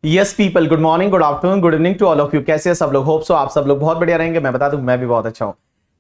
Yes people, good morning, good afternoon, good evening to all of you. कैसे हैं सब लोग? होप सो आप सब लोग बहुत बढ़िया रहेंगे। मैं बता दूं मैं भी बहुत अच्छा हूं।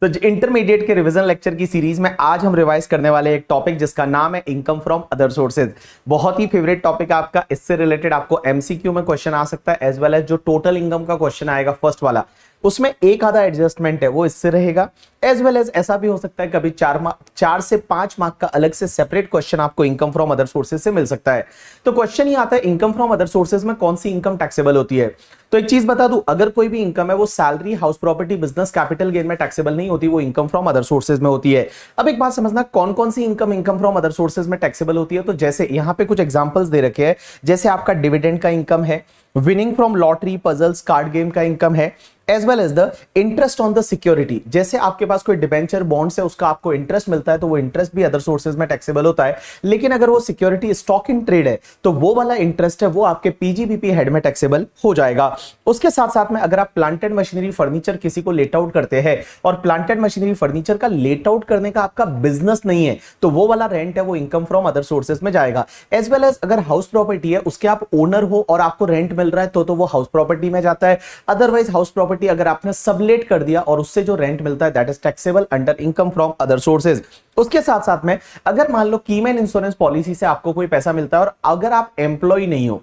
तो इंटरमीडिएट के रिवीजन लेक्चर की सीरीज में आज हम रिवाइज करने वाले एक टॉपिक जिसका नाम है इनकम फ्रॉम अदर सोर्सेज। बहुत ही फेवरेट टॉपिक है आपका। इससे रिलेटेड आपको एमसीक्यू में क्वेश्चन आ सकता है एज वेल एज जो टोटल इनकम का क्वेश्चन आएगा फर्स्ट वाला, उसमें एक आधा एडजस्टमेंट है वो इससे रहेगा। एज वेल एज ऐसा भी हो सकता है कभी 4 से 5 मार्क का अलग से सेपरेट क्वेश्चन आपको इनकम फ्रॉम अदर सोर्सेज से मिल सकता है। तो क्वेश्चन ही आता है इनकम फ्रॉम अदर सोर्सेज में कौन सी इनकम टैक्सेबल होती है। तो एक चीज बता दूं, अगर कोई भी इनकम है वो salary, house property, business, capital gain में टैक्सेबल नहीं होती, वो इनकम फ्रॉम अदर सोर्सेज में होती है। अब एक बात समझना, कौन कौन सी इनकम फ्रॉम अदर सोर्सेज में टैक्सेबल होती है। तो जैसे यहां पे कुछ एग्जांपल्स दे रखे हैं, जैसे आपका डिविडेंड का इनकम है, winning from lottery, puzzles, card game का इनकम है, as well as the interest on the security. जैसे आपके पास कोई डिबेंचर बॉन्ड्स है, उसका आपको इंटरेस्ट मिलता है, तो वो इंटरेस्ट भी अदर सोर्सेज में टैक्सेबल होता है। लेकिन अगर वो सिक्योरिटी स्टॉक इन ट्रेड है तो वो वाला इंटरेस्ट है वो आपके पीजीबीपी हेड में टैक्सेबल हो जाएगा। उसके साथ साथ में अगर आप प्लांटेड मशीनरी, फर्नीचर किसी को लेट आउट करते हैं और प्लांटेड मशीनरी, फर्नीचर का लेट आउट करने का आपका बिजनेस नहीं है, तो वो वाला रेंट है वो इनकम फ्रॉम अदर सोर्सेज में जाएगा। एज वेल एज अगर हाउस प्रॉपर्टी है, उसके आप ओनर हो और आपको रेंट मिल रहा है तो वो हाउस प्रॉपर्टी में जाता है। अदरवाइज हाउस प्रॉपर्टी अगर आपने सबलेट कर दिया और उससे जो रेंट मिलता है that is taxable under income from other sources. उसके साथ साथ में अगर मान लो कीमैन इंश्योरेंस पॉलिसी से आपको कोई पैसा मिलता है और अगर आप एम्प्लॉय नहीं हो,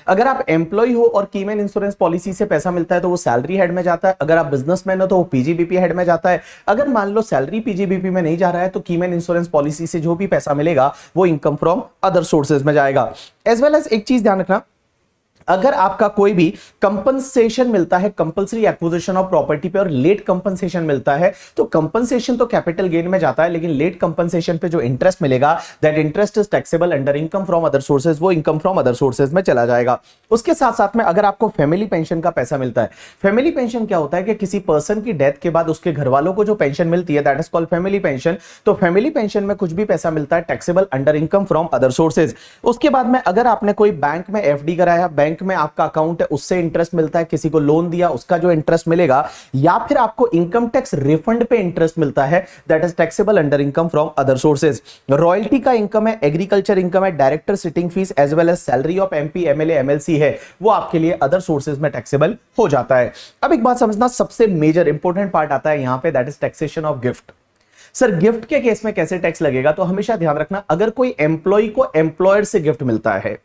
अगर आप एम्प्लॉय हो और कीमैन इंश्योरेंस पॉलिसी से पैसा मिलता है तो वो सैलरी हेड में जाता है। अगर आप बिजनेसमैन हो तो वो पीजीबीपी हेड में जाता है। अगर मान लो सैलरी पीजीबीपी में नहीं जा रहा है तो कीमैन इंश्योरेंस पॉलिसी से जो भी पैसा मिलेगा वो इनकम फ्रॉम अदर सोर्सेज में जाएगा। एज वेल एज एक चीज ध्यान रखना, अगर आपका कोई भी कंपनसेशन मिलता है कंपल्सरी एक्विजिशन ऑफ प्रॉपर्टी पे और लेट कंपनसेशन मिलता है, तो कंपनसेशन तो कैपिटल गेन में जाता है, लेकिन लेट कंपनसेशन पे जो इंटरेस्ट मिलेगा that interest is taxable under income from other sources, वो इनकम फ्रॉम अदर सोर्सेज में चला जाएगा। उसके साथ साथ में अगर आपको फैमिली पेंशन का पैसा मिलता है, फैमिली पेंशन क्या होता है कि किसी पर्सन की डेथ के बाद उसके घर वालों को जो पेंशन मिलती है that is called family pension. तो फैमिली पेंशन में कुछ भी पैसा मिलता है taxable under income from other sources. उसके बाद में अगर आपने कोई बैंक में एफडी कराया, बैंक में आपका अकाउंट है, उससे इंटरेस्ट मिलता है, किसी को लोन दिया उसका जो इंटरेस्ट मिलेगा, या फिर आपको इनकम टैक्स रिफंड पे इंटरेस्ट मिलता है that is taxable under income from other sources. Royalty का इनकम है, एग्रीकल्चर इनकम है, director sitting fees as well as salary of MP, MLA, MLC है, वो आपके लिए अदर सोर्सेज में टैक्सेबल हो जाता है। अब एक बात समझना, सबसे मेजर इंपॉर्टेंट पार्ट आता है यहां पे that is taxation of gift. Sir gift के केस में कैसे टैक्स लगेगा? तो हमेशा ध्यान रखना, अगर कोई एम्प्लॉय को एम्प्लॉयर से गिफ्ट मिलता है,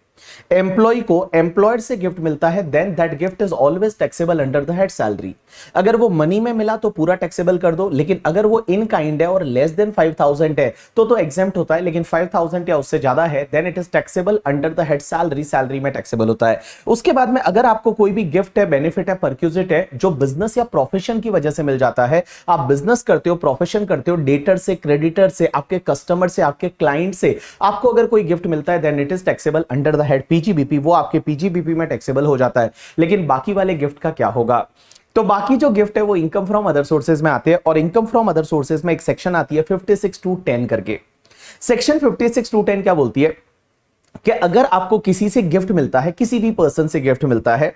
एम्प्लॉय को एम्प्लॉयर से गिफ्ट मिलता है, then that gift is always taxable under the head salary. अगर वो मनी में मिला तो पूरा टैक्सेबल कर दो, लेकिन अगर वो इन काइंड है और लेस देन 5000 है तो एग्जेम्प्ट होता है, लेकिन 5000 या उससे ज्यादा है then it is taxable under the head salary, salary में टैक्सेबल होता है। उसके बाद में अगर आपको कोई भी गिफ्ट है, बेनिफिट है, परक्यूजिट है जो बिजनेस या प्रोफेशन की वजह से मिल जाता है, आप बिजनेस करते हो, प्रोफेशन करते हो, डेटर से, क्रेडिटर से, आपके कस्टमर से, आपके क्लाइंट से आपको अगर कोई गिफ्ट मिलता है then it is taxable under the head PGBP, वो आपके पीजीबीपी में टैक्सेबल हो जाता है। लेकिन बाकी वाले गिफ्ट का क्या होगा? तो बाकी जो गिफ्ट है वो इनकम फ्रॉम अदर सोर्सेज में आते हैं, और इनकम फ्रॉम अदर सोर्सेज में एक सेक्शन आती है 56(2)(10) करके। सेक्शन 56(2)(10) क्या बोलती है कि अगर आपको किसी से गिफ्ट मिलता है, किसी भी पर्सन से गिफ्ट मिलता है,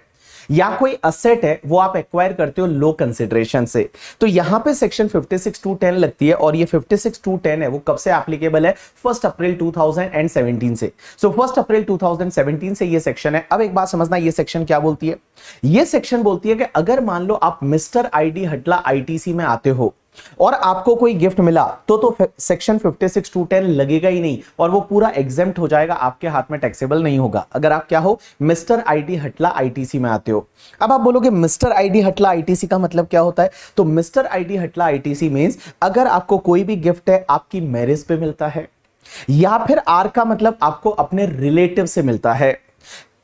या कोई असेट है वो आप एक्वायर करते हो लो कंसिडरेशन से, तो यहां पे सेक्शन 56(2)(10) लगती है। और ये 56(2)(10) है वो कब से एप्लीकेबल है? 1 अप्रैल 2017 से। सो 1 अप्रैल 2017 से ये सेक्शन है। अब एक बात समझना, ये सेक्शन क्या बोलती है? ये सेक्शन बोलती है कि अगर मान लो आप मिस्टर आईडी हटला आईटीसी में आते हो और आपको कोई गिफ्ट मिला तो सेक्शन 56(2)(10) लगेगा ही नहीं, और वो पूरा एग्जेम्प्ट हो जाएगा, आपके हाथ में टैक्सेबल नहीं होगा। अगर आप क्या हो? मिस्टर आईडी हटला आईटीसी में आते हो। अब आप बोलोगे मिस्टर आईडी हटला आईटीसी का मतलब क्या होता है? तो मिस्टर आईडी हटला आईटीसी मींस अगर आपको कोई भी गिफ्ट है आपकी मैरिज पे मिलता है, या फिर आर का मतलब आपको अपने रिलेटिव से मिलता है,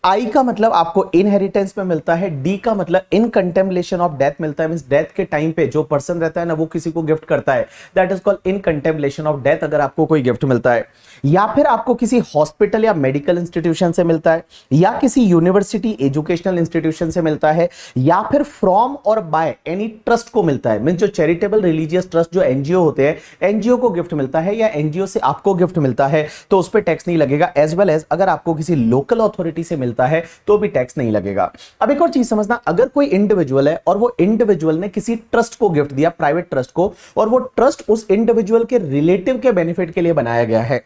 आई का मतलब आपको इनहेरिटेंस में मिलता है, डी का मतलब इन कंटेम्पलेशन ऑफ डेथ मिलता है, मींस डेथ के टाइम पे जो पर्सन रहता है ना वो किसी को गिफ्ट करता है, that is called in contemplation of death. अगर आपको कोई गिफ्ट मिलता है, या फिर आपको किसी हॉस्पिटल या मेडिकल इंस्टीट्यूशन से मिलता है, या किसी यूनिवर्सिटी एजुकेशनल इंस्टीट्यूशन से मिलता है, या फिर फ्रॉम और बाय एनी ट्रस्ट को मिलता है, मींस जो चैरिटेबल रिलीजियस ट्रस्ट जो एनजीओ होते हैं, एनजीओ को गिफ्ट मिलता है या एनजीओ से आपको गिफ्ट मिलता है, तो उस पर टैक्स नहीं लगेगा। एज वेल एज अगर आपको किसी लोकल अथॉरिटी से मिलता है तो भी टैक्स नहीं लगेगा। अब एक और चीज समझना, अगर कोई इंडिविजुअल है और वो इंडिविजुअल ने किसी ट्रस्ट को गिफ्ट दिया, प्राइवेट ट्रस्ट को, और वो ट्रस्ट उस इंडिविजुअल के रिलेटिव के बेनिफिट के लिए बनाया गया है,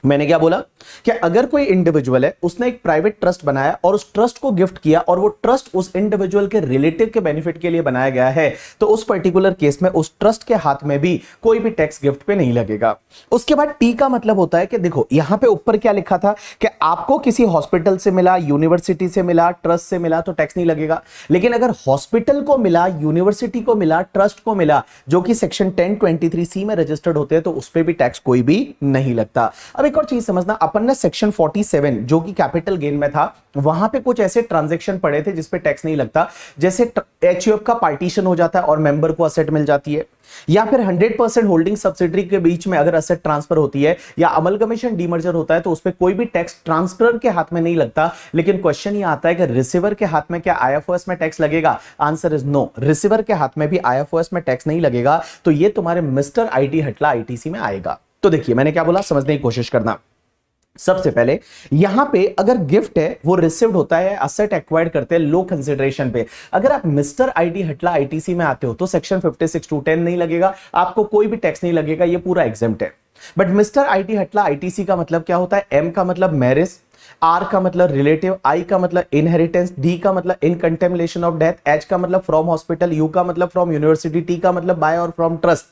मैंने क्या बोला कि अगर कोई इंडिविजुअल है, उसने एक प्राइवेट ट्रस्ट बनाया और उस ट्रस्ट को गिफ्ट किया और वो ट्रस्ट उस इंडिविजुअल के रिलेटिव के बेनिफिट के लिए बनाया गया है, तो उस पर्टिकुलर केस में उस ट्रस्ट के हाथ में भी कोई भी टैक्स गिफ्ट पे नहीं लगेगा। उसके बाद टी का मतलब होता है कि देखो यहां पे ऊपर क्या लिखा था कि आपको किसी हॉस्पिटल से मिला, यूनिवर्सिटी से मिला, ट्रस्ट से मिला तो टैक्स नहीं लगेगा। लेकिन अगर हॉस्पिटल को मिला, यूनिवर्सिटी को मिला, ट्रस्ट को मिला, जो कि सेक्शन 1023C में रजिस्टर्ड होते हैं, तो उस पर भी टैक्स कोई भी नहीं लगता। अब एक और चीज समझना, अपन ने सेक्शन 47 जो कि कैपिटल गेन में था, वहां पे कुछ ऐसे ट्रांजैक्शन पड़े थे जिसपे टैक्स नहीं लगता, जैसे एचयूएफ का पार्टीशन हो जाता है और मेंबर को असेट मिल जाती है, या फिर 100% होल्डिंग सब्सिडरी के बीच में अगर असेट ट्रांसफर होती है, या अमलगमेशन डीमर्जर होता है, तो उस पर कोई भी टैक्स ट्रांसफर के हाथ में नहीं लगता। लेकिन क्वेश्चन ये आता है कि रिसीवर के हाथ में क्या आईएफओएस में टैक्स लगेगा? आंसर इज नो, रिसीवर के हाथ में भी आईएफओएस में टैक्स नहीं लगेगा। तो ये तुम्हारे मिस्टर आईटी हटला आईटीसी में आएगा। तो देखिए मैंने क्या बोला, समझने की कोशिश करना। सबसे पहले यहां पे अगर गिफ्ट है वो रिसीव्ड होता है, असेट एक्वायर्ड करते हैं लो कंसिडरेशन पे। अगर आप मिस्टर आईटी हटला आईटीसी में आते हो तो सेक्शन 56(2)(10) नहीं लगेगा, आपको कोई भी टैक्स नहीं लगेगा, ये पूरा एग्जेम्प्ट है। बट मिस्टर आईटी हटला आईटीसी का मतलब क्या होता है? एम का मतलब मैरिज, आर का मतलब रिलेटिव, आई का मतलब इनहेरिटेंस, डी का मतलब इन कंटेम्पलेशन ऑफ डेथ, एच का मतलब फ्रॉम हॉस्पिटल, यू का मतलब फ्रॉम यूनिवर्सिटी, टी का मतलब बाय और फ्रॉम ट्रस्ट,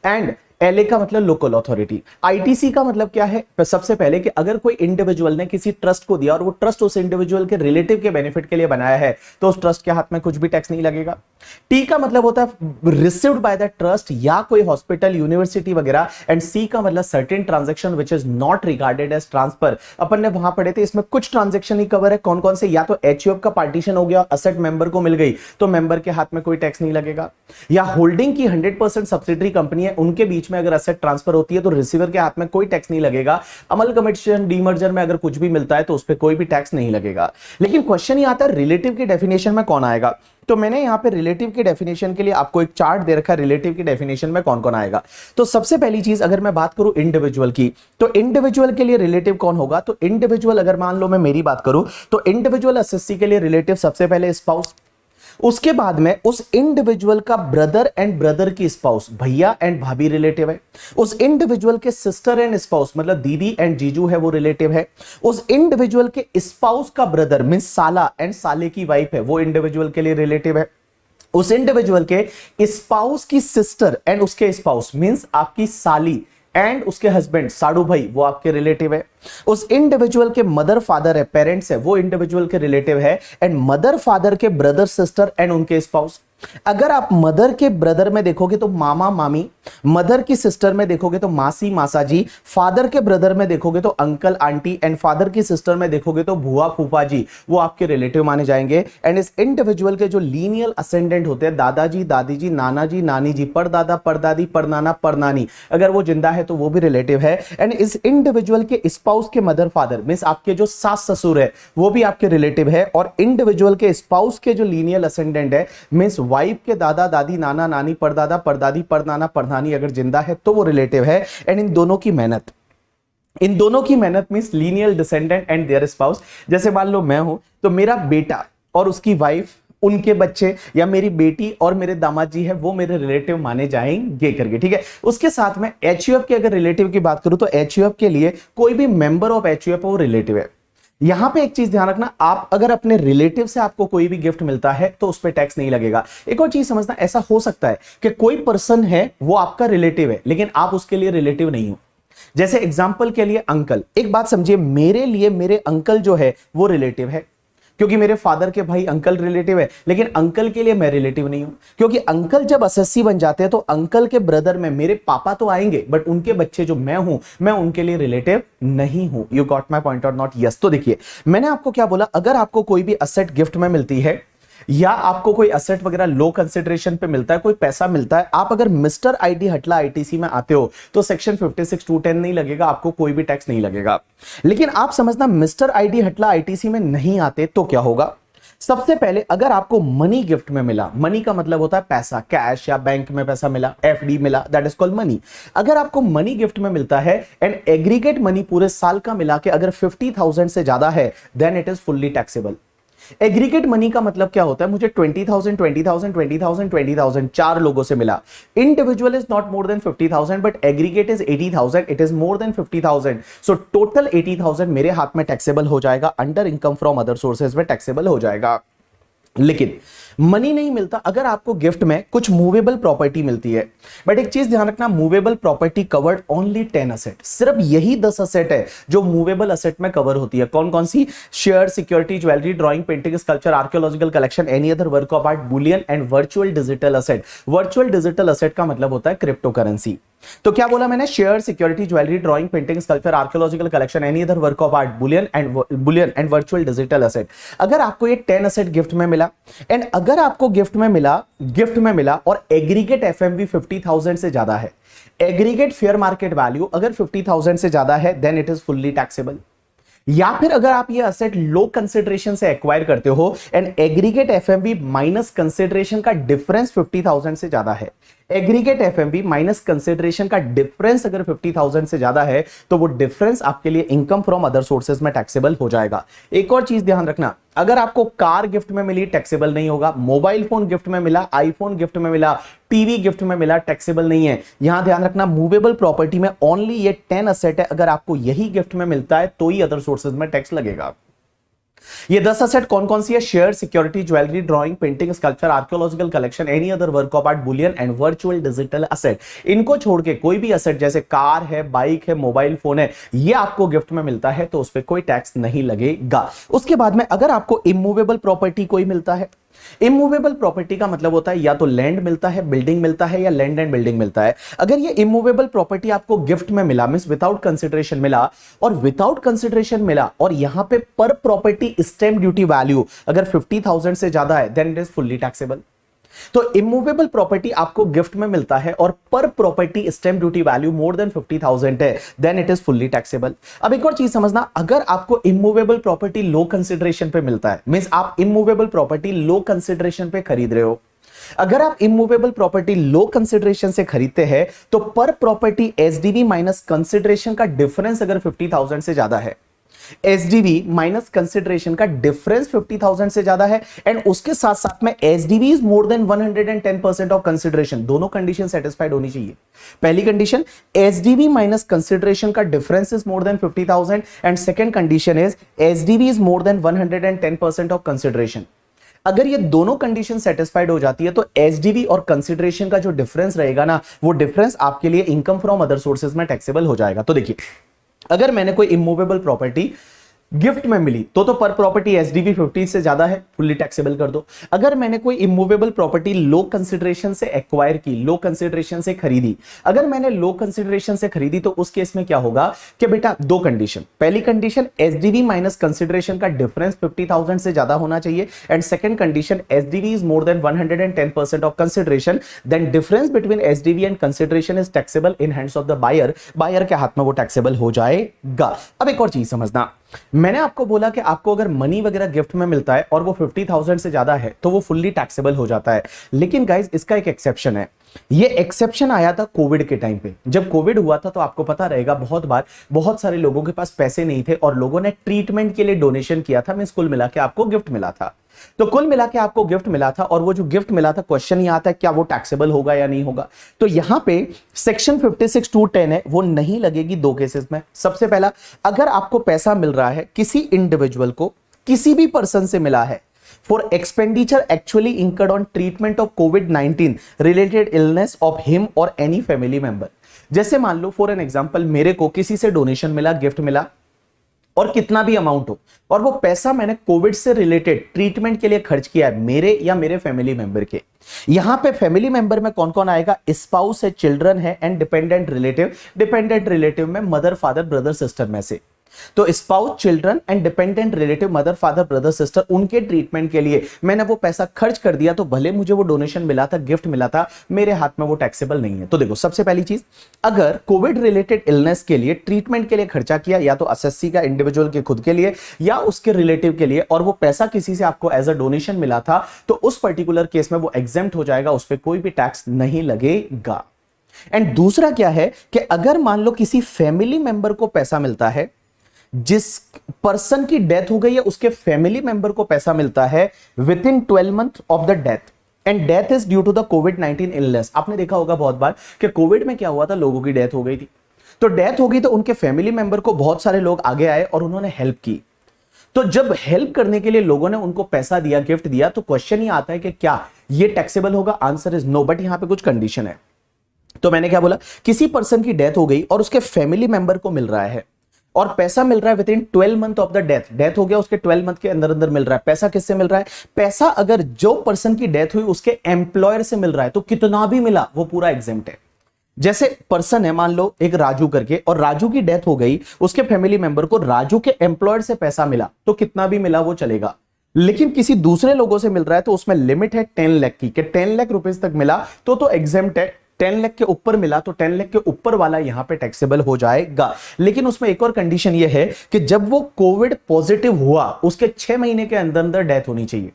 एंड एलए का मतलब लोकल अथॉरिटी। आईटीसी का मतलब क्या है? सबसे पहले कि अगर कोई इंडिविजुअल ने किसी ट्रस्ट को दिया और वो ट्रस्ट उस इंडिविजुअल के रिलेटिव के बेनिफिट के लिए बनाया है, तो उस ट्रस्ट के हाथ में कुछ भी टैक्स नहीं लगेगा। टी का मतलब होता है रिसीव्ड बाय द ट्रस्ट या कोई हॉस्पिटल, यूनिवर्सिटी वगैरह, एंड सी का मतलब certain transaction which is not regarded as transfer. अपन ने वहां पढ़े थे, इसमें कुछ ट्रांजैक्शन ही कवर है। कौन कौन से? या तो एचयूएफ का पार्टीशन हो गया, असेट मेंबर को मिल गई, तो मेंबर के हाथ में कोई टैक्स नहीं लगेगा। या होल्डिंग की 100% सब्सिडरी कंपनी है, उनके बीच में अगर असेट ट्रांसफर होती है तो रिसीवर के हाथ में कोई टैक्स नहीं लगेगा। अमलगमेशन डीमर्जर में अगर कुछ भी मिलता है तो उस पर कोई भी टैक्स नहीं लगेगा। लेकिन क्वेश्चन ये आता है रिलेटिव की डेफिनेशन में कौन आएगा? तो मैंने यहां पे रिलेटिव की डेफिनेशन के लिए आपको एक चार्ट दे रखा है, रिलेटिव की डेफिनेशन में कौन कौन आएगा। तो सबसे पहली चीज अगर मैं बात करूं इंडिविजुअल की, तो इंडिविजुअल के लिए रिलेटिव कौन होगा? तो इंडिविजुअल अगर मान लो मैं मेरी बात करूं तो इंडिविजुअल एसएससी के लिए रिलेटिव सबसे पहले स्पाउस, उसके बाद में उस इंडिविजुअल का ब्रदर एंड ब्रदर की स्पाउस, भैया एंड भाभी रिलेटिव है। उस इंडिविजुअल के सिस्टर एंड स्पाउस मतलब दीदी एंड जीजू है, वो रिलेटिव है। उस इंडिविजुअल के स्पाउस का ब्रदर मींस साला एंड साले की वाइफ है, वो इंडिविजुअल के लिए रिलेटिव है। उस इंडिविजुअल के स्पाउस की सिस्टर एंड उसके स्पाउस मींस आपकी साली एंड उसके हस्बैंड साड़ू भाई, वो आपके रिलेटिव है। उस इंडिविजुअल के मदर फादर है, पेरेंट्स है, वो इंडिविजुअल के रिलेटिव है। एंड मदर फादर के ब्रदर सिस्टर एंड उनके स्पाउस। अगर आप मदर के ब्रदर में देखोगे तो मामा मामी, मदर की सिस्टर में देखोगे तो मासी मासा जी, फादर के ब्रदर में देखोगे तो अंकल आंटी, एंड फादर की सिस्टर में देखोगे तो बुआ फूफा जी, वो आपके रिलेटिव माने जाएंगे। एंड इस इंडिविजुअल के जो लीनियल असेंडेंट होते हैं, दादाजी दादी जी, नाना जी नानी जी, परदादा परदादी, परनाना परनानी, अगर वो जिंदा है तो वो भी रिलेटिव है। एंड इस इंडिविजुअल के स्पाउस के मदर फादर मींस आपके जो सास ससुर है, वो भी आपके रिलेटिव है। और इंडिविजुअल के स्पाउस के जो लीनियल असेंडेंट है मींस वाइफ के दादा दादी नाना नानी परदादा परदादी परनाना परनानी अगर जिंदा है तो वो रिलेटिव है। एंड इन दोनों की मेहनत means lineal descendant and their spouse. जैसे मान लो मैं हूं तो मेरा बेटा और उसकी वाइफ, उनके बच्चे, या मेरी बेटी और मेरे दामाद जी है, वो मेरे रिलेटिव माने जाएंगे करके, ठीक है। उसके साथ में एचयूएफ के अगर रिलेटिव की बात करूं तो एचयूएफ के लिए कोई भी मेंबर ऑफ एचयूएफ वो रिलेटिव है। यहां पे एक चीज ध्यान रखना, आप अगर अपने रिलेटिव से आपको कोई भी गिफ्ट मिलता है तो उस पर टैक्स नहीं लगेगा। एक और चीज समझना, ऐसा हो सकता है कि कोई पर्सन है वो आपका रिलेटिव है लेकिन आप उसके लिए रिलेटिव नहीं हो। जैसे एग्जांपल के लिए अंकल, एक बात समझिए, मेरे लिए मेरे अंकल जो है वो रिलेटिव है क्योंकि मेरे फादर के भाई अंकल रिलेटिव है, लेकिन अंकल के लिए मैं रिलेटिव नहीं हूं क्योंकि अंकल जब एसएससी बन जाते हैं तो अंकल के ब्रदर में मेरे पापा तो आएंगे बट उनके बच्चे जो मैं हूं, मैं उनके लिए रिलेटिव नहीं हूं। यू गॉट माय पॉइंट और नॉट? यस। तो देखिए मैंने आपको क्या बोला, अगर आपको कोई भी असेट गिफ्ट में मिलती है या आपको कोई असेट वगैरह लो कंसिडरेशन पे मिलता है, कोई पैसा मिलता है, आप अगर मिस्टर आईटी हटला आईटीसी में आते हो तो सेक्शन 56(2)(10) नहीं लगेगा, आपको कोई भी टैक्स नहीं लगेगा। लेकिन आप समझना मिस्टर आईटी हटला आईटीसी में नहीं आते तो क्या होगा। सबसे पहले अगर आपको मनी गिफ्ट में मिला, मनी का मतलब होता है पैसा, कैश या बैंक में पैसा मिला, एफडी मिला, दैट इज कॉल्ड मनी। अगर आपको मनी गिफ्ट में मिलता है एंड एग्रीगेट मनी पूरे साल का मिला के अगर 50,000 से ज्यादा है, then it is fully taxable. Aggregate money का मतलब क्या होता है, मुझे 20,000 20,000 20,000 20,000 चार लोगों से मिला। Individual is not more than 50,000 but aggregate is 80,000, it is more than 50,000। So total 80,000 मेरे हाथ में टैक्सेबल हो जाएगा, under income from other sources में टैक्सेबल हो जाएगा। लेकिन मनी नहीं मिलता अगर आपको गिफ्ट में कुछ मूवेबल प्रॉपर्टी मिलती है। बट एक चीज ध्यान रखना, movable property covered only 10 asset, सिर्फ यही 10 असेट है जो मूवेबल असेट में कवर होती है। कौन कौन सी? Share, security, jewellery, drawing, painting, sculpture, archaeological collection, any other work of art, bullion and virtual digital asset. Virtual digital asset का मतलब होता है क्रिप्टो करेंसी। तो क्या बोला मैंने? Share, security, jewellery, drawing, painting, sculpture, archaeological collection, any other work of art, bullion and virtual digital asset. अगर आपको ये 10 असेट गिफ्ट में मिला एंड अगर आपको गिफ्ट में मिला और एग्रीगेट एफएमवी 50,000 से ज्यादा है, एग्रीगेट फेयर मार्केट वैल्यू अगर 50,000 से ज्यादा है, then it is fully taxable. या फिर अगर आप ये असेट लो कंसिडरेशन से एक्वायर करते हो and aggregate FMV minus consideration का डिफरेंस 50,000 से ज्यादा है, एग्रीगेट एफएमवी माइनस कंसिडरेशन का डिफरेंस अगर 50,000 से ज्यादा है, तो वो डिफरेंस आपके लिए इनकम फ्रॉम अदर सोर्सेज में टैक्सेबल हो जाएगा। एक और चीज ध्यान रखना, अगर आपको कार गिफ्ट में मिली टैक्सेबल नहीं होगा, मोबाइल फोन गिफ्ट में मिला, आईफोन गिफ्ट में मिला, टीवी गिफ्ट में मिला, टैक्सेबल नहीं है। यहां ध्यान रखना, मूवेबल प्रॉपर्टी में ओनली ये 10 असेट है, अगर आपको यही गिफ्ट में मिलता है तो ही अदर सोर्सेज में टैक्स लगेगा। ये 10 असेट कौन कौन सी है? Share, security, jewellery, drawing, painting, sculpture, archaeological collection, any other work of art, bullion and virtual digital asset. इनको छोड़ के कोई भी असेट जैसे कार है, बाइक है, मोबाइल फोन है, ये आपको गिफ्ट में मिलता है तो उस पर कोई टैक्स नहीं लगेगा। उसके बाद में अगर आपको इमूवेबल प्रॉपर्टी कोई मिलता है, इमूवेबल प्रॉपर्टी का मतलब होता है या तो लैंड मिलता है, बिल्डिंग मिलता है, या लैंड एंड बिल्डिंग मिलता है। अगर ये इमूवेबल प्रॉपर्टी आपको गिफ्ट में मिला, मींस विदाउट कंसिडरेशन मिला, और विदाउट कंसिडरेशन मिला और यहां पे पर प्रॉपर्टी स्टैंप ड्यूटी वैल्यू अगर 50,000 से ज्यादा है, then it is fully taxable. तो इमूवेबल प्रॉपर्टी आपको गिफ्ट में मिलता है और पर property stamp duty value more than 50,000 है, then it is fully taxable. अब एक और चीज समझना, अगर आपको इमूवेबल प्रॉपर्टी लो कंसिडरेशन पे मिलता है, मींस आप इमूवेबल प्रॉपर्टी लो कंसिडरेशन पे खरीद रहे हो, अगर आप इमूवेबल प्रॉपर्टी लो कंसिडरेशन से खरीदते हैं तो पर प्रॉपर्टी एसडीवी माइनस कंसिडरेशन का डिफरेंस अगर 50,000 से ज्यादा है, एसडीवी माइनस कंसिडरेशन का डिफरेंस 50,000 से ज्यादा है एंड उसके साथ साथ में SDV is more than 110% of consideration, दोनों कंडीशन सेटिस्फाइड होनी चाहिए। पहली कंडीशन, एसडीवी माइनस कंसिडरेशन का difference is more than 50,000 and second condition is SDV is more than 110% of consideration. अगर ये दोनों कंडीशन सेटिस्फाइड हो जाती है तो एसडीवी और कंसिडरेशन का जो डिफरेंस रहेगा ना, वो डिफरेंस आपके लिए इनकम फ्रॉम अदर सोर्सेज में टैक्सेबल हो जाएगा। तो देखिए, अगर मैंने कोई इमूवेबल प्रॉपर्टी गिफ्ट में मिली तो पर प्रॉपर्टी एसडीवी 50 से ज्यादा है, फुल्ली टैक्सेबल कर दो। अगर मैंने कोई इमूवेबल प्रॉपर्टी लो कंसिडरेशन से एक्वायर की, लो कंसिडरेशन से खरीदी, अगर मैंने लो कंसिडरेशन से खरीदी तो उस केस में क्या होगा कि बेटा दो कंडीशन, पहली कंडीशन एसडीवी माइनस कंसिडरेशन का डिफरेंस 50,000 से ज्यादा होना चाहिए and second condition SDV is more than 110% of consideration, then difference between SDV and consideration is taxable in hands of the buyer, buyer के हाथ में वो टैक्सेबल हो जाएगा। अब एक और चीज समझना, मैंने आपको बोला कि आपको अगर मनी वगैरह गिफ्ट में मिलता है और वो 50,000 से ज्यादा है तो वो फुल्ली टैक्सेबल हो जाता है। लेकिन गाइस, इसका एक एक्सेप्शन है। ये एक्सेप्शन आया था कोविड के टाइम पे। जब कोविड हुआ था तो आपको पता रहेगा, बहुत बार बहुत सारे लोगों के पास पैसे नहीं थे और लोगों ने ट्रीटमेंट के लिए डोनेशन किया था, मींस कुल मिला के आपको गिफ्ट मिला था। तो कुल मिला के आपको गिफ्ट मिला था और वो जो गिफ्ट मिला था, क्वेश्चन ये आता है क्या वो टैक्सेबल होगा या नहीं होगा। तो यहां पे सेक्शन 56(2)(10) है, वो नहीं लगेगी दो केसेस में। सबसे पहला, अगर आपको पैसा मिल रहा है किसी इंडिविजुअल को, किसी भी पर्सन से मिला है for expenditure actually incurred on treatment of covid related illness of him और एनी फैमिली मेंबर। जैसे मान लो फॉर एन एग्जांपल, मेरे को किसी से डोनेशन मिला, गिफ्ट मिला, और कितना भी अमाउंट हो, और वो पैसा मैंने कोविड से रिलेटेड ट्रीटमेंट के लिए खर्च किया है, मेरे या मेरे फैमिली मेंबर के। यहां पे फैमिली मेंबर में कौन कौन आएगा? स्पाउस है, चिल्ड्रन है and dependent relative. Dependent relative में मदर, फादर, ब्रदर, सिस्टर में से। तो spouse, children and dependent relative, mother, father, brother, sister, उनके ट्रीटमेंट के लिए मैंने वो पैसा खर्च कर दिया, तो भले मुझे वो डोनेशन मिला था, गिफ्ट मिला था, मेरे हाथ में वो टैक्सेबल नहीं है। तो देखो, सबसे पहली चीज, अगर कोविड रिलेटेड इलनेस के लिए, ट्रीटमेंट के लिए खर्चा किया, या तो एसएससी का इंडिविजुअल के खुद के लिए या उसके रिलेटिव के लिए, और वो पैसा किसी से आपको एज अ डोनेशन मिला था, तो उस पर्टिकुलर केस में वो एग्जेम्प्ट हो जाएगा, उस पर कोई भी टैक्स नहीं लगेगा। एंड दूसरा क्या है कि अगर मान लो किसी फैमिली मेंबर को पैसा मिलता है जिस पर्सन की डेथ हो गई है उसके फैमिली मेंबर को पैसा मिलता है within 12 month of the death, and death is due to the कोविड-19 इलनेस। आपने देखा होगा बहुत बार कि कोविड में क्या हुआ था, लोगों की डेथ हो गई थी, तो डेथ हो गई तो उनके फैमिली मेंबर को बहुत सारे लोग आगे आए और उन्होंने हेल्प की। तो जब हेल्प करने के लिए लोगों ने उनको पैसा दिया, गिफ्ट दिया, तो क्वेश्चन ही आता है कि क्या ये टैक्सेबल होगा? आंसर इज नो, बट यहां पे कुछ कंडीशन है। तो मैंने क्या बोला, किसी पर्सन की डेथ हो गई और उसके फैमिली मेंबर को मिल रहा है और पैसा मिल रहा है within 12 month of the death, death हो गया उसके 12 मंथ के अंदर अंदर मिल रहा है। पैसा किससे मिल रहा है? पैसा अगर जो पर्सन की डेथ हुई उसके एम्प्लॉयर से मिल रहा है तो कितना भी मिला वो पूरा एग्जेम्प्ट है। जैसे पर्सन है, मान लो एक राजू करके, और राजू की डेथ हो गई, उसके फैमिली मेंबर को राजू के एम्प्लॉयर से पैसा मिला तो कितना भी मिला वो चलेगा। लेकिन किसी दूसरे लोगों से मिल रहा है तो उसमें लिमिट है 10 लाख की, कि 10 लाख रुपए तक मिला तो एग्जेम्प्ट है। 10 लाख के ऊपर मिला तो 10 लाख के ऊपर वाला यहां पे टैक्सेबल हो जाएगा। लेकिन उसमें एक और कंडीशन यह है कि जब वो कोविड पॉजिटिव हुआ उसके 6 महीने के अंदर अंदर डेथ होनी चाहिए।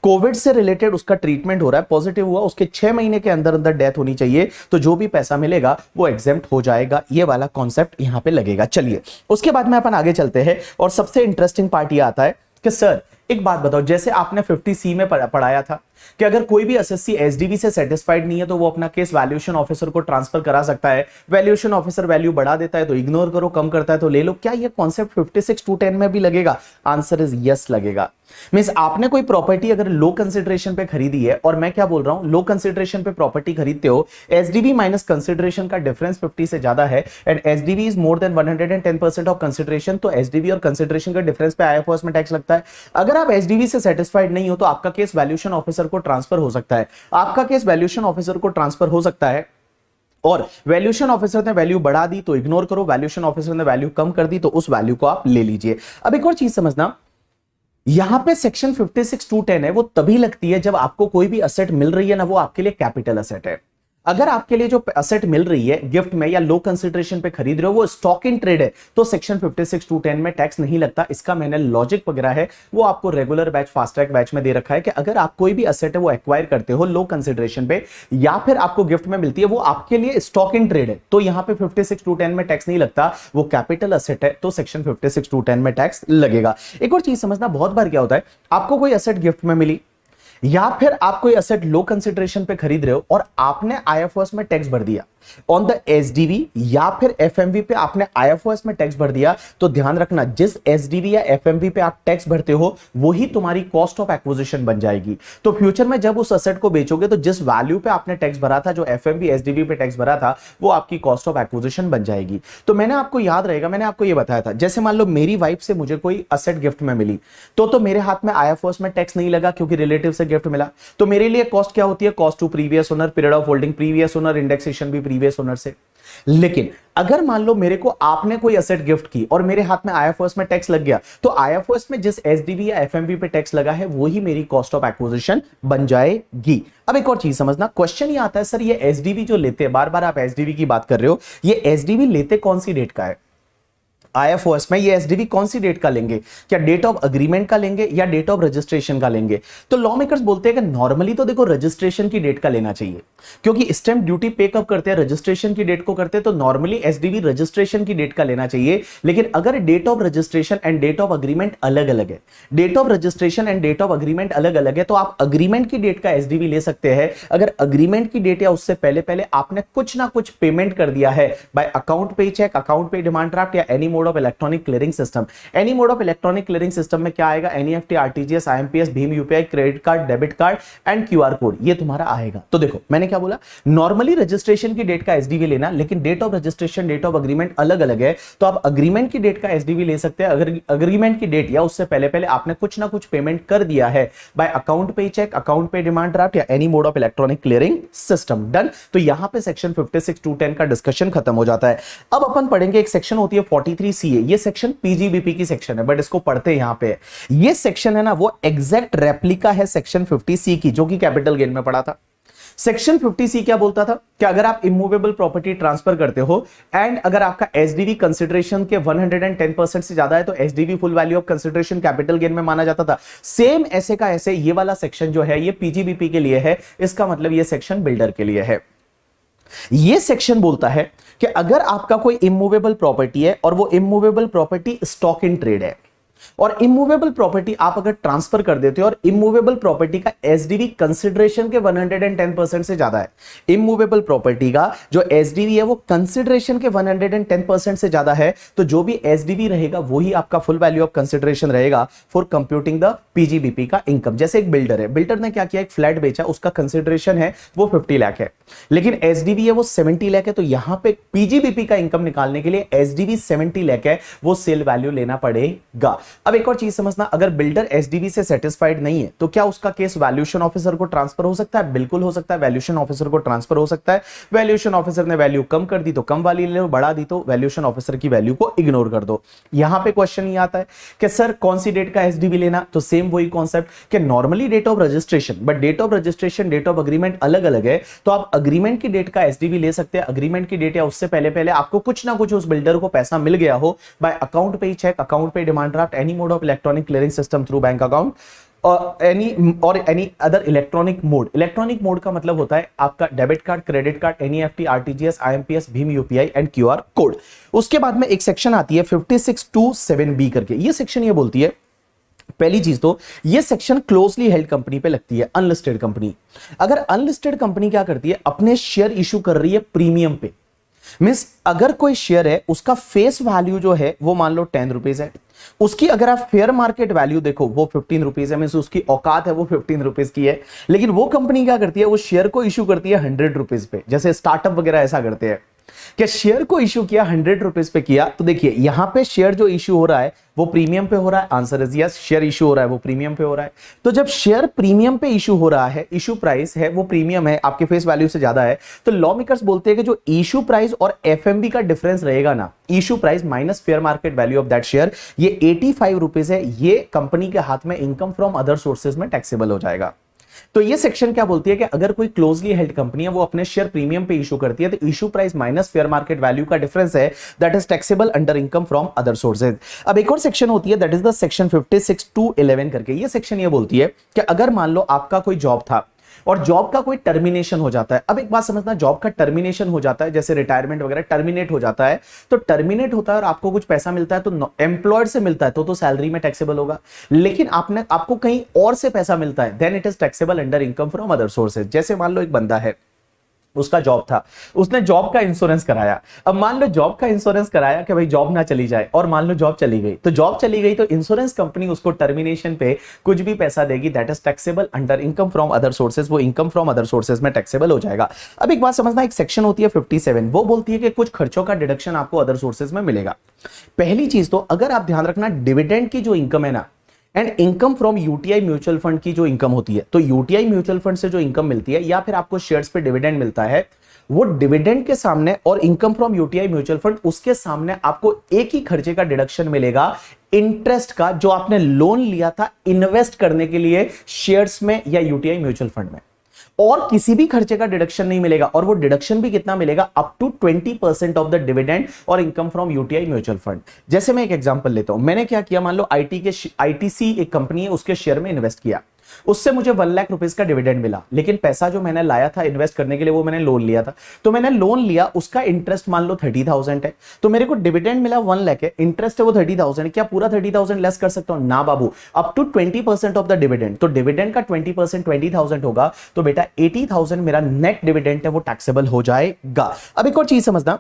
कोविड से रिलेटेड उसका ट्रीटमेंट हो रहा है, पॉजिटिव हुआ, उसके 6 महीने के अंदर अंदर डेथ होनी चाहिए, तो जो भी पैसा मिलेगा वो एग्जेम्प्ट हो जाएगा। ये वाला कॉन्सेप्ट यहां पे लगेगा। चलिए उसके बाद में अपन आगे चलते हैं और सबसे इंटरेस्टिंग पार्ट ये आता है कि सर एक बात बताओ, जैसे आपने 50C में पढ़ाया था कि अगर कोई भी एसएससी एसडीवी से सेटिस्फाइड नहीं है तो वो अपना केस वैल्यूएशन ऑफिसर को ट्रांसफर करा सकता है। वैल्यूएशन ऑफिसर वैल्यू बढ़ा देता है तो इग्नोर करो, कम करता है तो ले लो। क्या ये कॉन्सेप्ट 56(2)(10) में भी लगेगा? आंसर इज यस लगेगा। मींस आपने कोई प्रॉपर्टी अगर लो कंसिडरेशन पे खरीदी है, और मैं क्या बोल रहा हूं, लो कंसिडरेशन पे प्रॉपर्टी खरीदते हो, एसडीवी माइनस कंसिडरेशन का डिफरेंस 50 से ज्यादा है and SDV is more than 110% of consideration, तो एसडीवी और कंसिडरेशन का डिफरेंस पे आईएफओएस में टैक्स लगता है। अगर आप एसडीवी से सेटिस्फाइड नहीं हो तो आपका केस वैल्यूएशन ऑफिसर को ट्रांसफर हो सकता है। आपका केस वैल्यूएशन ऑफिसर को ट्रांसफर हो सकता है और वैल्यूएशन ऑफिसर ने वैल्यू बढ़ा दी तो इग्नोर करो, वैल्यूएशन ऑफिसर ने वैल्यू कम कर दी तो उस वैल्यू को आप ले लीजिए। अब एक और चीज समझना, यहां पे सेक्शन 56(2)(10) है वो तभी लगती है जब आपको कोई भी असेट मिल रही है ना, वो आपके लिए कैपिटल असेट है। अगर आपके लिए जो असेट मिल रही है गिफ्ट में या लो कंसिडरेशन पे खरीद रहे हो वो स्टॉक इन ट्रेड है तो सेक्शन 56(2)(10) में टैक्स नहीं लगता। इसका मैंने लॉजिक वगैरह है वो आपको regular batch, fast track batch में दे रखा है कि अगर आप कोई भी असेट है वो एक्वायर करते हो लो कंसिडरेशन पे या फिर आपको गिफ्ट में मिलती है, वो आपके लिए स्टॉक इन ट्रेड है तो यहां पे 56(2)(10) में टैक्स नहीं लगता। वो कैपिटल असेट है तो सेक्शन 56(2)(10) में टैक्स लगेगा। एक और चीज समझना, बहुत बार क्या होता है, आपको कोई असेट गिफ्ट में मिली या फिर आप कोई एसेट लो कंसिडरेशन पे खरीद रहे हो और आपने आईएफओएस में टैक्स भर दिया ऑन द एसडीवी या फिर एफएमवी पे आपने आईएफओएस में टैक्स भर दिया, तो ध्यान रखना जिस एसडीवी या एफएमवी पे आप टैक्स भरते हो वही तुम्हारी कॉस्ट ऑफ एक्विजिशन बन जाएगी। तो फ्यूचर में जब उस एसेट को बेचोगे तो जिस वैल्यू पे आपने टैक्स भरा था, जो एफएमवी एसडीवी पे टैक्स भरा था, वो आपकी कॉस्ट ऑफ एक्विजिशन बन जाएगी। तो मैंने आपको याद रहेगा, मैंने आपको ये बताया था, जैसे मान लो मेरी वाइफ से मुझे कोई एसेट गिफ्ट में मिली तो मेरे हाथ में आईएफओएस में टैक्स नहीं लगा क्योंकि रिलेटिव से गिफ्ट मिला। तो मेरे लिए कॉस्ट क्या होती है? Cost to previous owner, period of holding previous owner, indexation भी प्रीवियस ओनर से। लेकिन अगर मान लो मेरे को आपने कोई एसेट गिफ्ट की और मेरे हाथ में आईएफओएस में टैक्स लग गया तो आईएफओएस में जिस एसडीवी या एफएमवी पे टैक्स लगा है वही मेरी कॉस्ट ऑफ एक्विजिशन बन जाएगी। अब एक और चीज समझना, क्वेश्चन ये आता है सर ये एसडीवी जो लेते हैं, बार बार आप एसडीवी की बात कर रहे हो, ये एसडीवी लेते कौन सी डेट का है? आईएफओएस में ये एसडीवी कौन सी डेट का लेंगे? क्या डेट ऑफ अग्रीमेंट का लेंगे या डेट ऑफ रजिस्ट्रेशन का लेंगे? तो लॉ मेकर्स बोलते हैं कि नॉर्मली तो देखो रजिस्ट्रेशन की डेट का लेना चाहिए, क्योंकि स्टैंप ड्यूटी पे कब करते हैं? रजिस्ट्रेशन की डेट को करते हैं, तो नॉर्मली एसडीवी रजिस्ट्रेशन की डेट का लेना चाहिए। लेकिन अगर date of registration and date of agreement अलग अलग है, date of registration and date of agreement अलग अलग है, तो आप अग्रीमेंट की डेट का एसडीवी ले सकते हैं अगर अग्रीमेंट की डेट या उससे पहले पहले आपने कुछ ना कुछ पेमेंट कर दिया है by account pay cheque, account पे डिमांड ड्राफ्ट या any mode of electronic clearing system. Any mode of electronic clearing system में क्या आएगा? एनईएफटी, आरटीजीएस, आईएमपीएस, भीम UPI, credit card, debit card and QR code, ये तुम्हारा आएगा। तो देखो मैंने क्या बोला, नॉर्मली रजिस्ट्रेशन की डेट का एसडीवी लेना, लेकिन date of registration, date of agreement अलग अलग है, तो आप अग्रीमेंट की डेट का एसडीवी ले सकते हैं अगर अग्रीमेंट की डेट या उससे पहले पहले आपने कुछ ना कुछ पेमेंट कर दिया है by account pay cheque, account पे डिमांड ड्राफ्ट या any mode of electronic clearing system. Done. तो यहां पे सेक्शन 56(2)(10) का डिस्कशन खत्म हो जाता है। अब अपन पढ़ेंगे एक सेक्शन होती है 43CA, ये सेक्शन पीजीबीपी की सेक्शन है बट इसको पढ़ते हैं यहां पे। ये सेक्शन है ना वो एग्जैक्ट रेप्लिका है सेक्शन 50C की, जो कि कैपिटल गेन में पढ़ा था। सेक्शन 50C क्या बोलता था कि अगर आप इमूवेबल प्रॉपर्टी ट्रांसफर करते हो एंड अगर आपका एसडीवी कंसिडरेशन के 110% से ज्यादा है तो SDV full value of consideration capital gain में माना जाता था। सेम ऐसे का ऐसे ये वाला सेक्शन जो है ये पीजीबीपी के लिए है, इसका मतलब ये सेक्शन बिल्डर के लिए है। ये सेक्शन बोलता है कि अगर आपका कोई इमूवेबल प्रॉपर्टी है और वो immovable property stock in trade है, और इमूवेबल प्रॉपर्टी आप अगर ट्रांसफर कर देते हो और इमूवेबल प्रॉपर्टी का एसडीवी कंसिडरेशन के 110% से ज्यादा है, इमूवेबल प्रॉपर्टी का जो एसडीवी है वो कंसिडरेशन के 110% से ज्यादा है, तो जो भी एसडीवी रहेगा वही आपका फुल वैल्यू ऑफ कंसिडरेशन रहेगा फॉर कंप्यूटिंग द पीजीबीपी का इनकम। जैसे एक बिल्डर है, बिल्डर ने क्या किया, एक फ्लैट बेचा, उसका कंसिडरेशन है वो 50 लाख है, लेकिन एसडीवी है वो 70 लाख है, तो यहां पे पीजीबीपी का इनकम निकालने के लिए एसडीवी 70 लाख है, वो सेल वैल्यू लेना पड़ेगा। अब एक और चीज समझना, अगर बिल्डर एसडीवी से सेटिस्फाइड नहीं है तो क्या उसका केस वैल्यूएशन ऑफिसर को ट्रांसफर हो सकता है? बिल्कुल हो सकता है, वैल्यूएशन ऑफिसर को ट्रांसफर हो सकता है। वैल्यूएशन ऑफिसर ने वैल्यू कम कर दी तो कम वाली ले लो, बढ़ा दी तो वैल्यूएशन ऑफिसर की वैल्यू को इग्नोर कर दो। यहां पे क्वेश्चन ये आता है कि सर कौन सी डेट का एसडीवी लेना, तो सेम वही कॉन्सेप्ट कि normally date of registration, but date of registration date of agreement अलग अलग है, तो आप अग्रीमेंट की डेट का एसडीवी ले सकते हैं। अग्रीमेंट की डेट या उससे पहले पहले आपको कुछ ना कुछ उस बिल्डर को पैसा मिल गया हो, by account payee cheque, account पे demand draft, any mode of electronic clearing system through bank account और any other electronic mode. Electronic mode का मतलब होता है आपका debit card, credit card, NEFT, RTGS, IMPS, भीम यूपीआई एंड क्यूआर कोड। उसके बाद में एक सेक्शन आती है 5627B करके। ये सेक्शन ये बोलती है, पहली चीज तो ये सेक्शन क्लोजली हेल्ड कंपनी पे लगती है, अनलिस्टेड कंपनी। अगर अनलिस्टेड कंपनी क्या करती है, अपने शेयर इशू कर रही है प्रीमियम पे, मींस अगर कोई शेयर है उसका फेस वैल्यू जो है वो मान लो 10 रुपीज है, उसकी अगर आप फेयर मार्केट वैल्यू देखो वो 15 रुपीज है, मींस उसकी औकात है वो 15 रुपीज की है, लेकिन वो कंपनी क्या करती है, वो शेयर को इशू करती है 100 रुपीज पे। जैसे स्टार्टअप वगैरह ऐसा करते हैं कि शेयर को इशू किया 100 रुपीज पे किया, तो देखिए यहां पे शेयर जो इशू हो रहा है वो प्रीमियम पे हो रहा है, answer is yes, share issue हो रहा है वो प्रीमियम पे हो रहा है। तो जब शेयर प्रीमियम पे इशू हो रहा है, इशू प्राइस है वो प्रीमियम है, आपके फेस वैल्यू से ज्यादा है, तो लॉ मेकर्स बोलते हैं कि जो इशू प्राइस और एफएमबी का डिफरेंस रहेगा ना, issue price minus fair market value of that share, ये 85 रुपीज है, ये कंपनी के हाथ में इनकम फ्रॉम अदर सोर्सेज में टैक्सेबल हो जाएगा। तो ये सेक्शन क्या बोलती है कि अगर कोई क्लोजली हेल्ड कंपनी है वो अपने शेयर प्रीमियम पे इशू करती है, तो issue price minus fair market value का डिफरेंस है, that is taxable under income from other sources. अब एक और सेक्शन होती है, दैट इज द सेक्शन 56(2)(11) करके। ये सेक्शन ये बोलती है कि अगर मान लो आपका कोई जॉब था और जॉब का कोई टर्मिनेशन हो जाता है। अब एक बात समझना, जॉब का टर्मिनेशन हो जाता है, जैसे रिटायरमेंट वगैरह टर्मिनेट हो जाता है, तो टर्मिनेट होता है और आपको कुछ पैसा मिलता है तो एम्प्लॉयड से मिलता है तो सैलरी में टैक्सेबल होगा, लेकिन आपको कहीं और से पैसा मिलता है, then it is taxable under income from other sources. जैसे मान लो एक बंदा है, उसका जॉब था, उसने जॉब का इंश्योरेंस कराया। अब मान लो जॉब का इंश्योरेंस कराया कि भाई जॉब ना चली जाए, और मान लो जॉब चली गई, तो जॉब चली गई तो इंश्योरेंस कंपनी उसको टर्मिनेशन पे कुछ भी पैसा देगी, that is taxable under income from other sources, वो इनकम फ्रॉम अदर सोर्सेज में टैक्सेबल हो जाएगा। अब एक बात समझना, एक सेक्शन होती है 57, वो बोलती है कि कुछ खर्चों का डिडक्शन आपको अदर सोर्सेज में मिलेगा। पहली चीज तो अगर आप ध्यान रखना, डिविडेंड की जो इनकम है ना, and income from UTI mutual fund की जो इनकम होती है, तो यूटीआई म्यूचुअल फंड से जो इनकम मिलती है या फिर आपको शेयर्स पे डिविडेंड मिलता है, वो डिविडेंड के सामने और income from UTI mutual fund उसके सामने आपको एक ही खर्चे का डिडक्शन मिलेगा, इंटरेस्ट का, जो आपने लोन लिया था इन्वेस्ट करने के लिए शेयर्स में या यूटीआई म्यूचुअल फंड में, और किसी भी खर्चे का डिडक्शन नहीं मिलेगा। और वो डिडक्शन भी कितना मिलेगा, up to 20% of the dividend और income from UTI mutual fund. जैसे मैं एक एग्जांपल लेता हूं, मैंने क्या किया, मान लो आईटीसी एक कंपनी है, उसके शेयर में इन्वेस्ट किया, उससे मुझे 1 लाख रुपीस का डिविडेंड मिला, लेकिन पैसा जो मैंने लाया था इन्वेस्ट करने के लिए वो मैंने लोन लिया था, तो मैंने लोन लिया, उसका इंटरेस्ट मान लो 30,000 है, तो मेरे को डिविडेंड मिला 1 लाख है, इंटरेस्ट है वो 30,000, क्या पूरा 30,000 लेस कर सकता हूं? ना बाबू, up to 20% of the dividend. तो डिविडेंड का 20% 20,000 होगा, तो बेटा 80,000 मेरा नेट डिविडेंड है वो टैक्सेबल हो जाएगा। अब एक और चीज समझना,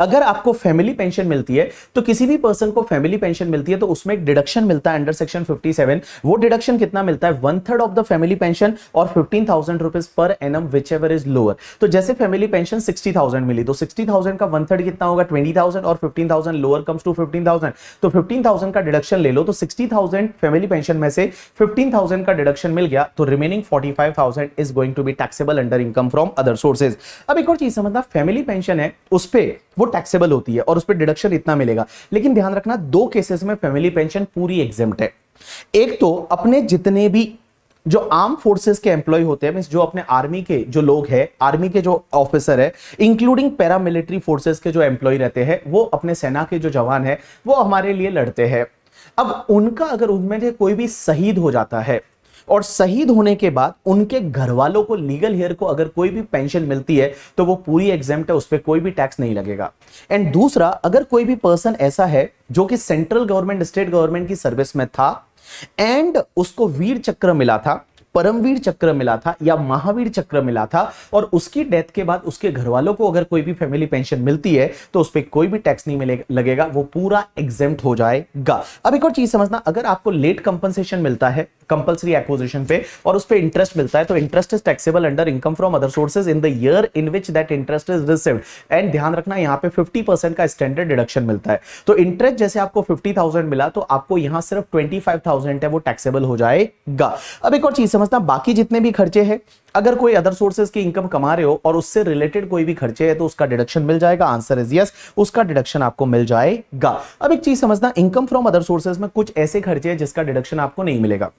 अगर आपको फैमिली पेंशन मिलती है, तो किसी भी पर्सन को फैमिली पेंशन मिलती है तो उसमें एक डिडक्शन मिलता है अंडर सेक्शन 57। वो डिडक्शन कितना मिलता है, 1/3 ऑफ द फैमिली पेंशन और 15,000 rupees per annum which ever is lower. तो जैसे फैमिली पेंशन 60,000 मिली, तो 60,000 का 1/3 कितना होगा, 20,000, और 15,000 लोअर कम्स टू 15,000, तो 15,000 का डिडक्शन ले लो, तो 60,000 फैमिली पेंशन में से 15,000 का डिडक्शन मिल गया, तो remaining 45,000 is going to be taxable under income from other sources. अब एक और चीज समझना, फैमिली पेंशन है उस पे वो टैक्सेबल होती है और उस पर डिडक्शन इतना मिलेगा, लेकिन ध्यान रखना 2 केसेस में फैमिली पेंशन पूरी एग्जेम्प्ट है। एक तो अपने जितने भी जो आर्म फोर्सेस के एम्प्लॉय होते हैं, मींस जो अपने आर्मी के जो लोग हैं, आर्मी के जो ऑफिसर है, इंक्लूडिंग पैरामिलिट्री फोर्सेस के जो एम्प्लॉय रहते हैं, वो अपने सेना के जो जवान है वो हमारे लिए लड़ते हैं। अब उनका अगर उनमें से कोई भी शहीद हो जाता है, और शहीद होने के बाद उनके घर वालों को, लीगल हेयर को अगर कोई भी पेंशन मिलती है तो वो पूरी एग्जेम्प्ट है, उस पर कोई भी टैक्स नहीं लगेगा। एंड दूसरा, अगर कोई भी पर्सन ऐसा है जो कि सेंट्रल गवर्नमेंट, स्टेट गवर्नमेंट की सर्विस में था एंड उसको वीर चक्र मिला था, परमवीर चक्र मिला था या महावीर चक्र मिला था, और उसकी डेथ के बाद उसके घर वालों को अगर कोई भी फैमिली पेंशन मिलती है तो उस पर कोई भी टैक्स नहीं लगेगा, वो पूरा एग्जेम्प्ट हो जाएगा। अब एक और चीज समझना, अगर आपको लेट कंपनसेशन मिलता है कंपल्सरी एक्विजिशन पे और उस पे इंटरेस्ट मिलता है तो interest is taxable under income from other sources in the year in which that interest is received. And ध्यान रखना, यहां पे 50% का स्टैंडर्ड डिडक्शन मिलता है। तो इंटरेस्ट जैसे आपको 50,000 मिला तो आपको यहां सिर्फ 25,000 है वो टैक्सेबल हो जाएगा। अब एक और चीज समझना, बाकी जितने भी खर्चे हैं, अगर कोई अदर सोर्सेज की इनकम कमा रहे हो और उससे रिलेटेड कोई भी खर्चे है तो उसका डिडक्शन मिल जाएगा। आंसर इज यस, उसका डिडक्शन आपको मिल जाएगा। अब एक चीज समझना, इनकम फ्रॉम अदर सोर्सेज में कुछ ऐसे खर्चे हैं जिसका डिडक्शन आपको नहीं मिलेगा।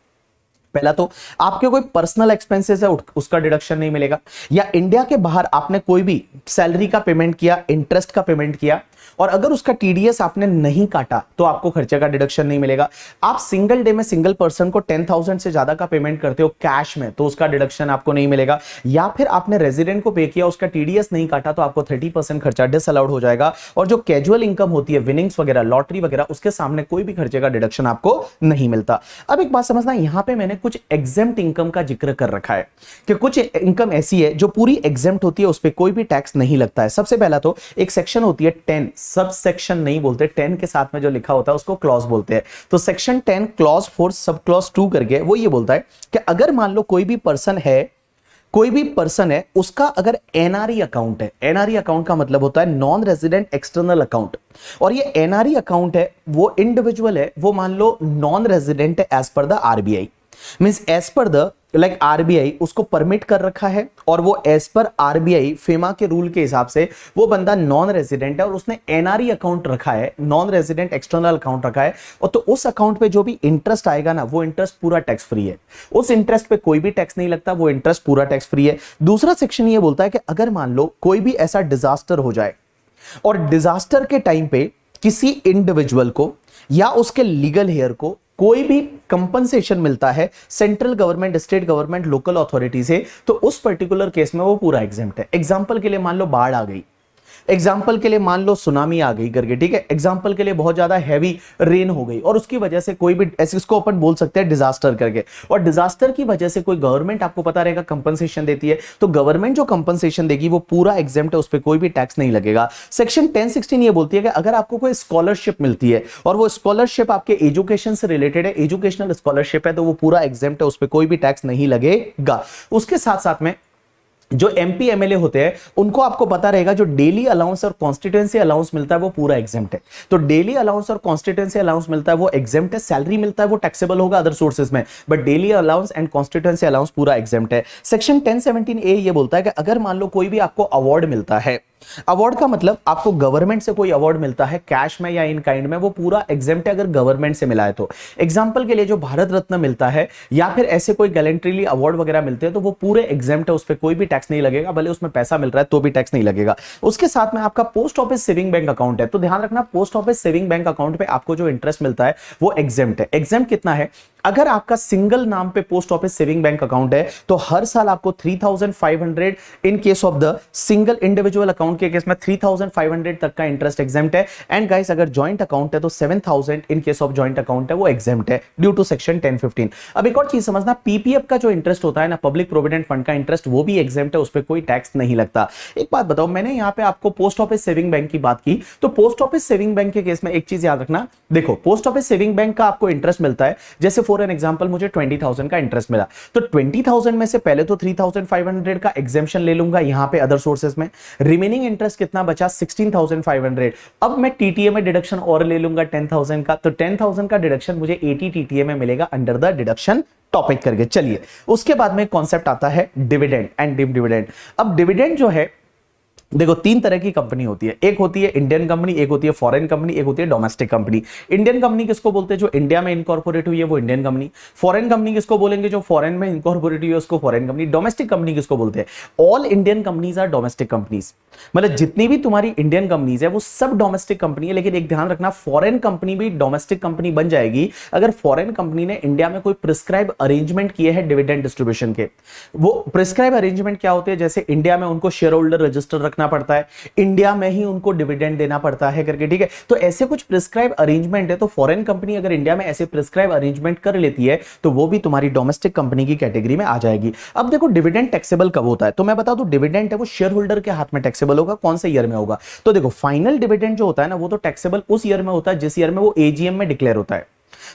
पहला तो आपके कोई पर्सनल एक्सपेंसेस है उसका डिडक्शन नहीं मिलेगा, या इंडिया के बाहर आपने कोई भी सैलरी का पेमेंट किया, इंटरेस्ट का पेमेंट किया और अगर उसका टीडीएस आपने नहीं काटा तो आपको खर्चे का डिडक्शन नहीं मिलेगा। आप सिंगल डे में सिंगल पर्सन को 10,000 से ज्यादा का पेमेंट करते हो कैश में तो उसका डिडक्शन आपको नहीं मिलेगा, या फिर आपने रेजिडेंट को पे किया उसका टीडीएस नहीं काटा तो आपको 30% खर्चा डिसअलाउड हो जाएगा। और जो कैजुअल इनकम होती है, विनिंग्स वगैरह, लॉटरी वगैरह, उसके सामने कोई भी खर्चे का डिडक्शन आपको नहीं मिलता। अब एक बात समझना, यहां पर मैंने कुछ एग्जेम्प्ट इनकम का जिक्र कर रखा है कि कुछ इनकम ऐसी है जो पूरी एग्जेम्प्ट होती है, उस पर कोई भी टैक्स नहीं लगता है। सबसे पहला तो एक सेक्शन होती है 10, सब सेक्शन नहीं बोलते, 10 के साथ में जो लिखा होता है उसको क्लॉज बोलते हैं। तो सेक्शन 10 क्लॉज 4 सब क्लॉज 2 करके वो ये बोलता है कि अगर मान लो कोई भी पर्सन है उसका अगर एनआरई अकाउंट है, एनआरई अकाउंट का मतलब होता है नॉन रेजिडेंट एक्सटर्नल अकाउंट, और ये एनआरई अकाउंट है, वो इंडिविजुअल है, वो मान लो नॉन रेजिडेंट है as per the RBI, means as per the like RBI उसको परमिट कर रखा है और वो एज पर आरबीआई फेमा के रूल के हिसाब से वो बंदा नॉन रेजिडेंट है और उसने एनआरई अकाउंट रखा है, नॉन रेजिडेंट एक्सटर्नल अकाउंट रखा है, और तो उस अकाउंट पे जो भी इंटरेस्ट आएगा ना वो इंटरेस्ट पूरा टैक्स फ्री है, उस इंटरेस्ट पे कोई भी टैक्स नहीं लगता, वो इंटरेस्ट पूरा टैक्स फ्री है। दूसरा सेक्शन ये बोलता है कि अगर मान लो कोई भी ऐसा डिजास्टर हो जाए और डिजास्टर के टाइम पे किसी इंडिविजुअल को या उसके लीगल हेयर को कोई भी कंपनसेशन मिलता है central government, state government, local authority से, तो उस पर्टिकुलर केस में वो पूरा एग्जेम्प्ट है। एग्जांपल के लिए मान लो बाढ़ आ गई, एग्जाम्पल के लिए मान लो सुनामी आ गई करके, ठीक है, एग्जाम्पल के लिए बहुत ज्यादा हैवी रेन हो गई और उसकी वजह से कोई भी ऐसे, इसको अपन बोल सकते हैं डिजास्टर करके, और डिजास्टर की वजह से कोई गवर्नमेंट आपको पता रहेगा कंपनसेशन देती है, तो गवर्नमेंट जो कंपनसेशन देगी वो पूरा एग्जेम्प्ट है, उस पर कोई भी टैक्स नहीं लगेगा। सेक्शन 1016 ये बोलती है कि अगर आपको कोई स्कॉलरशिप मिलती है और वो स्कॉलरशिप आपके एजुकेशन से रिलेटेड है, एजुकेशनल स्कॉलरशिप है, तो वो पूरा एग्जेम्प्ट है, उस पर कोई भी टैक्स नहीं लगेगा। उसके साथ साथ में जो एमपी एमएलए होते हैं उनको आपको पता रहेगा जो डेली अलाउंस और कॉन्स्टिट्यूएंसी अलाउंस मिलता है वो पूरा एग्जेम्प्ट है। तो डेली अलाउंस और कॉन्स्टिट्यूएंसी अलाउंस मिलता है वो एग्जेम्प्ट है, सैलरी मिलता है वो टैक्सेबल होगा अदर सोर्सेज में, but daily allowance and constituency allowance पूरा एग्जेम्प्ट है। सेक्शन 1017A ये बोलता है कि अगर मान लो कोई भी आपको अवार्ड मिलता है, अवार्ड का मतलब आपको गवर्नमेंट से कोई अवार्ड मिलता है कैश में या इन काइंड में, वो पूरा एग्जेम्प्ट है अगर गवर्नमेंट से मिला है तो। एग्जांपल के लिए जो भारत रत्न मिलता है या फिर ऐसे कोई गैलेंट्रीली अवार्ड वगैरह मिलते हैं तो वो पूरे एग्जेम्प्ट है, उस पर कोई भी टैक्स नहीं लगेगा, भले उसमें पैसा मिल रहा है तो भी टैक्स नहीं लगेगा। उसके साथ में आपका post office saving bank account है, तो ध्यान रखना post office saving bank account पे आपको जो इंटरेस्ट मिलता है वो एग्जेम्प्ट है। एग्जेम्प्ट कितना है, अगर आपका सिंगल नाम पे post office saving bank account है तो हर साल आपको 3,500 in case of the single individual account के केस में 3,500 तक का इंटरेस्ट एग्जेम्प्ट है। एंड गाइस अगर जॉइंट अकाउंट है तो 7,000 in case of joint account है वो एग्जेम्प्ट है ड्यू टू सेक्शन 1015। अब एक और चीज समझना, पीपीएफ का जो इंटरेस्ट होता है ना, पब्लिक प्रोविडेंट फंड का इंटरेस्ट, वो भी एग्जेम्प्ट है, उस पर कोई टैक्स नहीं लगता। एक बात बताओ, मैंने यहां पे आपको पोस्ट ऑफिस सेविंग बैंक की बात की, तो पोस्ट ऑफिस सेविंग बैंक के केस में एक चीज याद रखना, देखो पोस्ट ऑफिस सेविंग बैंक का आपको इंटरेस्ट मिलता है, जैसे फॉर एन एग्जांपल मुझे 20,000 का इंटरेस्ट मिला, तो 20,000 में से पहले तो 3,500 का एग्जेम्पशन ले लूंगा यहां पे अदर सोर्सेज में, रिमेनिंग इंटरेस्ट कितना बचा 16,500। अब मैं टीटीए में डिडक्शन और ले लूंगा 10,000 का, तो 10,000 का डिडक्शन मुझे 80 टीटीए में मिलेगा अंडर द डिडक्शन टॉपिक करके। चलिए उसके बाद में कॉन्सेप्ट आता है डिविडेंड एंड डिविडेंड। अब डिविडेंड जो है देखो तीन तरह की कंपनी होती है, एक होती है इंडियन कंपनी, एक होती है फॉरेन कंपनी, एक होती है डोमेस्टिक कंपनी। इंडियन कंपनी किसको बोलते हैं? जो इंडिया में इनकॉर्पोरेट हुई है वो इंडियन कंपनी। फॉरेन कंपनी किसको बोलेंगे? जो फॉरेन में इनकॉर्पोरेट हुई है उसको फॉरेन कंपनी। डोमेस्टिक कंपनी किसको बोलते हैं? All Indian companies are domestic companies. मतलब जितनी भी तुम्हारी इंडियन कंपनीज है वो सब डोमेस्टिक कंपनी है, लेकिन एक ध्यान रखना, फॉरेन कंपनी भी डोमेस्टिक कंपनी बन जाएगी अगर फॉरेन कंपनी ने इंडिया में कोई प्रिस्क्राइब अरेंजमेंट किए हैं डिविडेंड डिस्ट्रीब्यूशन के। वो प्रिस्क्राइब अरेंजमेंट क्या होते हैं? जैसे इंडिया में उनको शेयर होल्डर रजिस्टर रखना पड़ता है, इंडिया में ही उनको डिविडेंड देना पड़ता है करके, ठीक है। तो ऐसे कुछ प्रिस्क्राइब अरेंजमेंट है, तो फॉरेन कंपनी अगर इंडिया में ऐसे प्रिस्क्राइब अरेंजमेंट कर लेती है तो वो भी तुम्हारी डोमेस्टिक कंपनी की कैटेगरी में आ जाएगी। अब देखो डिविडेंड टैक्सेबल कब होता है, तो मैं बता दूं डिविडेंड है वो शेयर होल्डर के हाथ में टैक्सेबल होगा। कौन से ईयर में होगा? तो देखो फाइनल डिविडेंड जो होता है ना वो तो टैक्सेबल उस ईयर में होता है जिस ईयर में वो एजीएम में डिक्लेयर होता है।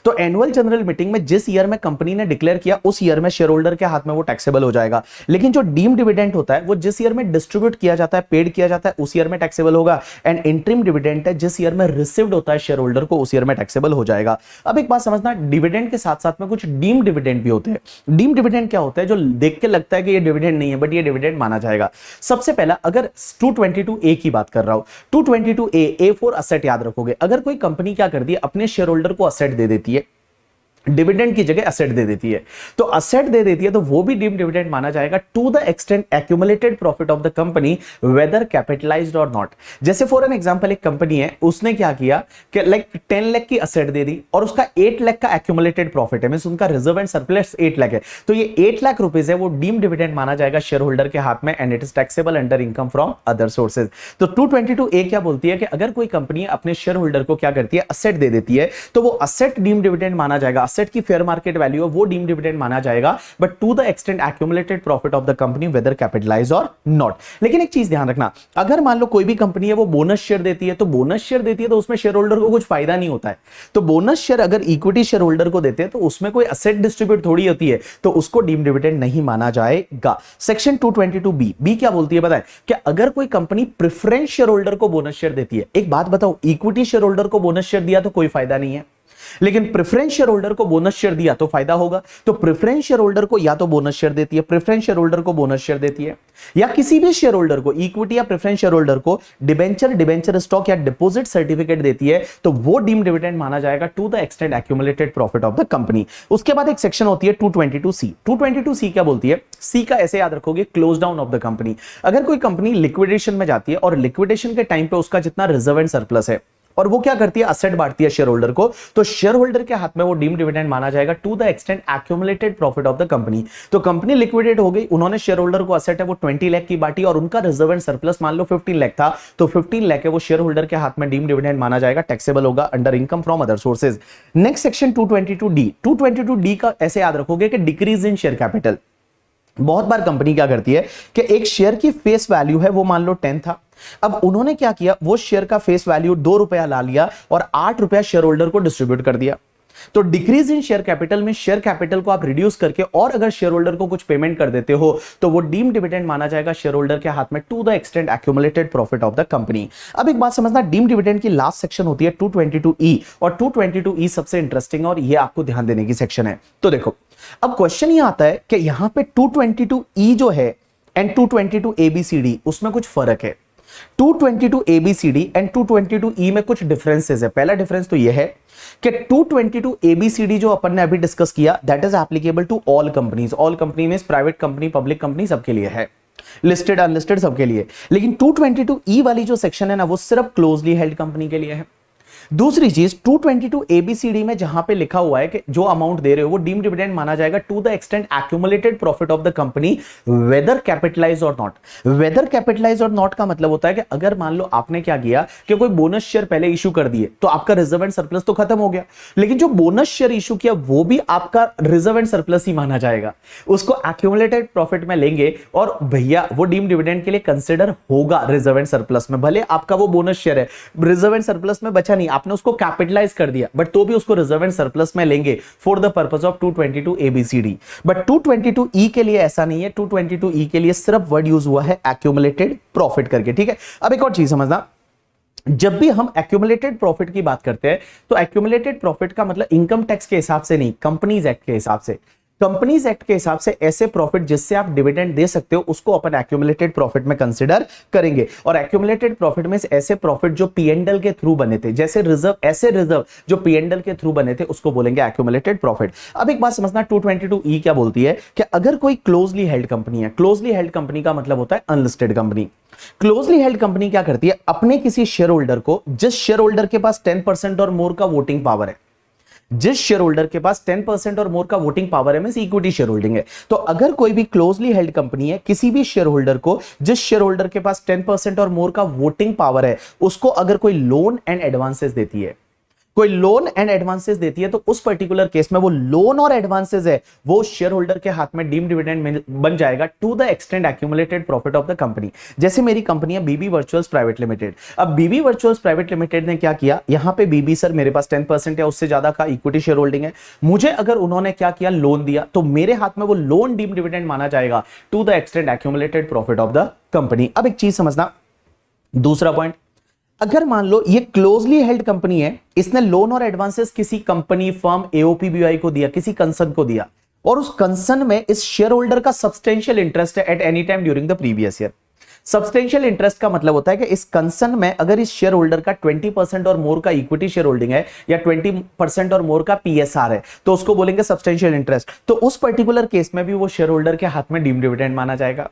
तो एनुअल जनरल मीटिंग में जिस ईयर में कंपनी ने डिक्लेयर किया उस ईयर में शेयर होल्डर के हाथ में वो टैक्सेबल हो जाएगा। लेकिन जो डीम डिविडेंड होता है वो जिस ईयर में डिस्ट्रीब्यूट किया जाता है, पेड किया जाता है, उस ईयर में टैक्सेबल होगा। एंड इंटरिम डिविडेंड है जिस ईयर में रिसीव्ड होता है शेयर होल्डर को, उस ईयर में टैक्सेबल हो जाएगा। अब एक बात समझना, डिविडेंड के साथ साथ में कुछ डीम डिविडेंड भी होते हैं। डीम डिविडेंड क्या होता है? जो देख के लगता है कि ये डिविडेंड नहीं है बट ये डिविडेंड माना जाएगा। सबसे पहला अगर 222A की बात कर रहा हूं, 222A फॉर असेट याद रखोगे। अगर कोई कंपनी क्या करती है, अपने शेयर होल्डर को असेट दे देती है, डिविडेंड की जगह असेट दे देती है, तो असेट दे देती है तो वो भी डीम डिविडेंड माना जाएगा to the extent accumulated profit of the company whether capitalised और नॉट। जैसे फॉर एन एग्जांपल एक कंपनी है, उसने क्या किया कि लाइक 10 लाख की असेट दे दी और उसका 8 लाख का एक्यूमुलेटेड प्रॉफिट है, मींस उनका रिजर्व एंड सरप्लस 8 लाख है, तो ये 8 लाख रुपीस है वो डीम डिविडेंड माना जाएगा शेयर होल्डर के हाथ में and it is taxable under income from other sources. तो 222A क्या बोलती है कि अगर कोई कंपनी अपने शेयर होल्डर को क्या करती है, असेट दे देती है, तो वो असेट डीम डिविडेंड माना जाएगा। असेट की फेयर मार्केट वैल्यू वो डीम डिविडेंड माना जाएगा but to the extent accumulated profit of the company whether capitalise और नॉट। लेकिन एक चीज ध्यान रखना, अगर मान लो कोई भी कंपनी है वो बोनस शेयर देती है, तो बोनस शेयर देती है तो उसमें शेयर होल्डर को कुछ फायदा नहीं होता है। तो बोनस शेयर अगर इक्विटी शेयर होल्डर को देते हैं तो उसमें कोई असेट डिस्ट्रीब्यूट थोड़ी होती है, तो उसको डीम डिविडेंड नहीं माना जाएगा। सेक्शन 222B क्या बोलती है बताएं? कि अगर कोई कंपनी प्रेफरेंस शेयर होल्डर को बोनस शेयर देती है, एक बात बताओ, इक्विटी शेयर होल्डर को बोनस शेयर दिया तो कोई फायदा नहीं है, लेकिन प्रेफरेंस शेयर होल्डर को बोनस शेयर दिया तो फायदा होगा। तो प्रेफरेंस शेयर होल्डर को या तो बोनस शेयर देती है, प्रेफरेंस शेयर होल्डर को बोनस शेयर देती है, या किसी भी शेयर होल्डर को, इक्विटी या प्रेफरेंस शेयर होल्डर को डिबेंचर स्टॉक या डिपॉजिट सर्टिफिकेट देती है, तो वो डीम डिविडेंड माना जाएगा to the extent accumulated profit of the company. उसके बाद एक सेक्शन होती है 222C। 222C क्या बोलती है? सी का ऐसे याद रखोगे, close down of the company. अगर कोई कंपनी लिक्विडेशन में जाती है और लिक्विडेशन के टाइम पे उसका जितना रिजर्व एंड सरप्लस है और वो क्या करती है, असेट बांटती है शेयर होल्डर को, तो शेयर होल्डर के हाथ में वो डीम डिविडेंड माना जाएगा to the extent accumulated profit of the company. तो कंपनी लिक्विडेट हो गई, उन्होंने शेयर होल्डर को असेट है वो 20 लाख की बांटी और उनका रिजर्व एंड सरप्लस मान लो 15 लाख था, तो 15 लाख है वो शेयर होल्डर के हाथ में डीम डिविडेंड माना जाएगा, टैक्सेबल होगा under income from other sources. Next section 222D। 222D का ऐसे याद रखोगे कि डिक्रीज इन शेयर कैपिटल। बहुत बार कंपनी क्या करती है कि एक शेयर की फेस वैल्यू है वो मान लो 10 था, अब उन्होंने क्या किया, वो शेयर का फेस वैल्यू 2 रुपया ला लिया और 8 रुपया शेयर होल्डर को डिस्ट्रीब्यूट कर दिया। तो डिक्रीज इन शेयर कैपिटल में शेयर कैपिटल को आप रिड्यूस करके और अगर शेयर होल्डर को कुछ पेमेंट कर देते हो तो वो डीम डिविडेंड माना जाएगा शेयर होल्डर के हाथ में to the extent accumulated profit of the company. अब एक बात समझना, डीम डिविडेंड की लास्ट सेक्शन होती है 222E और 222E सबसे इंटरेस्टिंग और ये आपको ध्यान देने की सेक्शन है। तो देखो अब क्वेश्चन ये आता है कि यहां पे 222E जो है एंड 222ABCD उसमें कुछ फर्क है। 222ABCD एंड 222E में कुछ डिफरेंसेस है। पहला डिफरेंस तो यह है कि 222ABCD जो अपन ने अभी डिस्कस किया that is applicable to all companies. All company में प्राइवेट कंपनी, पब्लिक कंपनी सबके लिए है, लिस्टेड अनलिस्टेड सबके लिए। लेकिन 222E वाली जो सेक्शन है ना वो सिर्फ क्लोजली हेल्ड कंपनी के लिए है। दूसरी चीज 222ABCD में जहां पे लिखा हुआ है कि जो अमाउंट दे रहे हो वो डीम डिविडेंड माना जाएगा to the extent accumulated profit of the company whether capitalise और नॉट। वेदर कैपिटलाइज और नॉट का मतलब होता है कि अगर मान लो आपने क्या किया कि कोई बोनस शेयर पहले इशू कर दिए तो आपका रिजर्व एंड सरप्लस तो खत्म हो गया, लेकिन जो बोनस शेयर इशू किया वो भी आपका रिजर्व एंड सरप्लस ही माना जाएगा, उसको एक्यूमुलेटेड प्रॉफिट में लेंगे और भैया वो डीम डिविडेंड के लिए कंसिडर होगा रिजर्व एंड सरप्लस में। भले आपका वो बोनस शेयर है रिजर्व एंड सरप्लस में बचा नहीं, आपने उसको कैपिटलाइज कर दिया बट तो भी उसको रिजर्व एंड सरप्लस में लेंगे for the purpose of 222ABCD। But 222E के लिए ऐसा नहीं है, 222E के लिए सिर्फ वर्ड यूज हुआ है एक्यूमुलेटेड प्रॉफिट करके, ठीक है। अब एक और चीज समझना, जब भी हम एक्यूमुलेटेड प्रॉफिट की बात करते हैं तो एक्यूमुलेटेड प्रॉफिट का मतलब इनकम टैक्स के हिसाब से नहीं, कंपनीज एक्ट के हिसाब से। कंपनीज एक्ट के हिसाब से ऐसे प्रॉफिट जिससे आप डिविडेंड दे सकते हो उसको अपन एक्यूमुलेटेड प्रॉफिट में कंसीडर करेंगे। और एक्यूमुलेटेड प्रॉफिट में ऐसे प्रॉफिट जो पीएनडल के थ्रू बने थे, जैसे रिजर्व, ऐसे रिजर्व जो पीएनडल के थ्रू बने थे उसको बोलेंगे एक्यूमुलेटेड प्रॉफिट। अब एक बात समझना, 222E क्या बोलती है कि अगर कोई क्लोजली हेल्ड कंपनी है, क्लोजली हेल्ड कंपनी का मतलब होता है unlisted company. Closely held company क्या करती है, अपने किसी शेयर होल्डर को, जिस शेयर होल्डर के पास 10% और मोर का वोटिंग पावर है, जिस शेयर होल्डर के पास 10% और मोर का वोटिंग पावर है, मींस इक्विटी शेयर होल्डिंग है, तो अगर कोई भी क्लोजली हेल्ड कंपनी है, किसी भी शेयर होल्डर को, जिस शेयर होल्डर के पास 10% और मोर का वोटिंग पावर है, उसको अगर कोई लोन एंड एडवांसेस देती है, कोई लोन एंड एडवांसेस देती है, तो उस पर्टिकुलर केस में वो लोन और एडवांसेस है वो शेयर होल्डर के हाथ में डीम्ड डिविडेंड बन जाएगा to the extend accumulated profit of the company. जैसे मेरी कंपनी है बीबी वर्चुअल्स प्राइवेट लिमिटेड। अब बीबी वर्चुअल्स प्राइवेट लिमिटेड ने क्या किया, यहां पे बीबी सर मेरे पास 10% या उससे ज्यादा का इक्विटी शेयर होल्डिंग है, मुझे अगर उन्होंने क्या किया, लोन दिया, तो मेरे हाथ में वो लोन डीम्ड डिविडेंड माना जाएगा to the extend accumulated profit of the company. अब एक चीज समझना, दूसरा पॉइंट, अगर मान लो ये क्लोजली हेल्ड कंपनी है, इसने लोन और एडवांसेस किसी कंपनी, फर्म, एओपीबीआई को दिया, किसी कंसर्न को दिया, और उस कंसर्न में इस शेयर होल्डर का सब्सटेंशियल इंटरेस्ट है at any time during the previous year. Substantial interest का मतलब होता है कि इस कंसर्न में अगर इस शेयर होल्डर का 20% और मोर का इक्विटी शेयर होल्डिंग है या 20% और मोर का पीएसआर है, तो उसको बोलेंगे सब्सटेंशियल इंटरेस्ट। तो उस पर्टिकुलर केस में भी वो शेयर होल्डर के हाथ में डीम्ड डिविडेंड माना जाएगा।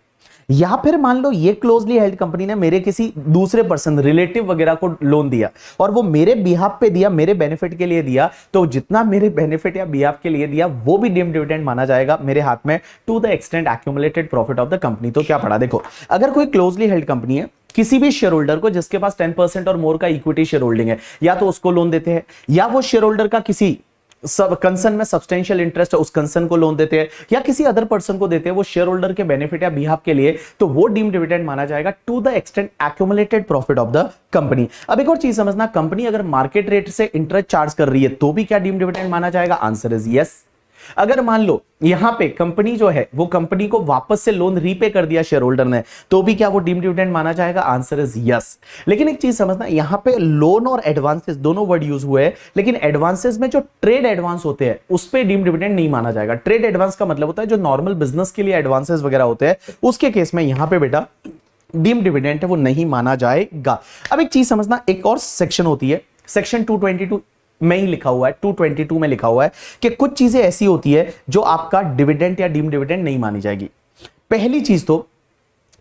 या फिर मान लो ये क्लोजली हेल्ड कंपनी ने मेरे किसी दूसरे पर्सन, रिलेटिव वगैरह को लोन दिया और वो मेरे बिहाफ पे दिया, मेरे बेनिफिट के लिए दिया, तो जितना मेरे बेनिफिट या बिहाफ के लिए दिया वो भी डीम्ड डिविडेंड माना जाएगा मेरे हाथ में to the extend accumulated profit of the company. तो क्या पढ़ा, देखो, अगर कोई क्लोजली हेल्ड कंपनी है, किसी भी शेयर होल्डर को जिसके पास 10% और मोर का इक्विटी शेयर होल्डिंग है, या तो उसको लोन देते हैं, या वो शेयर होल्डर का किसी सब कंसर्न में सब्सटेंशियल इंटरेस्ट है, उस कंसर्न को लोन देते हैं, या किसी अदर पर्सन को देते हैं वो शेयर होल्डर के बेनिफिट या बिहाफ के लिए, तो वो डीम्ड डिविडेंड माना जाएगा to the extend accumulated profit of the company. अब एक और चीज समझना, कंपनी अगर मार्केट रेट से इंटरेस्ट चार्ज कर रही है तो भी क्या डीम्ड डिविडेंड माना जाएगा? Answer is yes. अगर मान लो यहां पे कंपनी जो है वो कंपनी को वापस से लोन रीपे कर दिया शेयर होल्डर ने, तो भी क्या वो डीम्ड डिविडेंड माना जाएगा? Answer is yes. लेकिन एक चीज समझना, यहां पे लोन और एडवांसेस दोनों वर्ड यूज हुए हैं, लेकिन एडवांसेस में जो ट्रेड एडवांस होते हैं उस पे डीम्ड डिविडेंड नहीं माना जाएगा। ट्रेड एडवांस का मतलब होता है जो नॉर्मल बिजनेस के लिए एडवांसेस वगैरह होते हैं, उसके केस में यहां पे बेटा डीम्ड डिविडेंड है वो नहीं माना जाएगा। अब एक चीज समझना, एक और सेक्शन होती है, सेक्शन 222 में ही लिखा हुआ है, 222 में लिखा हुआ है कि कुछ चीजें ऐसी होती है जो आपका डिविडेंड या डीम्ड डिविडेंड नहीं मानी जाएगी। पहली चीज तो,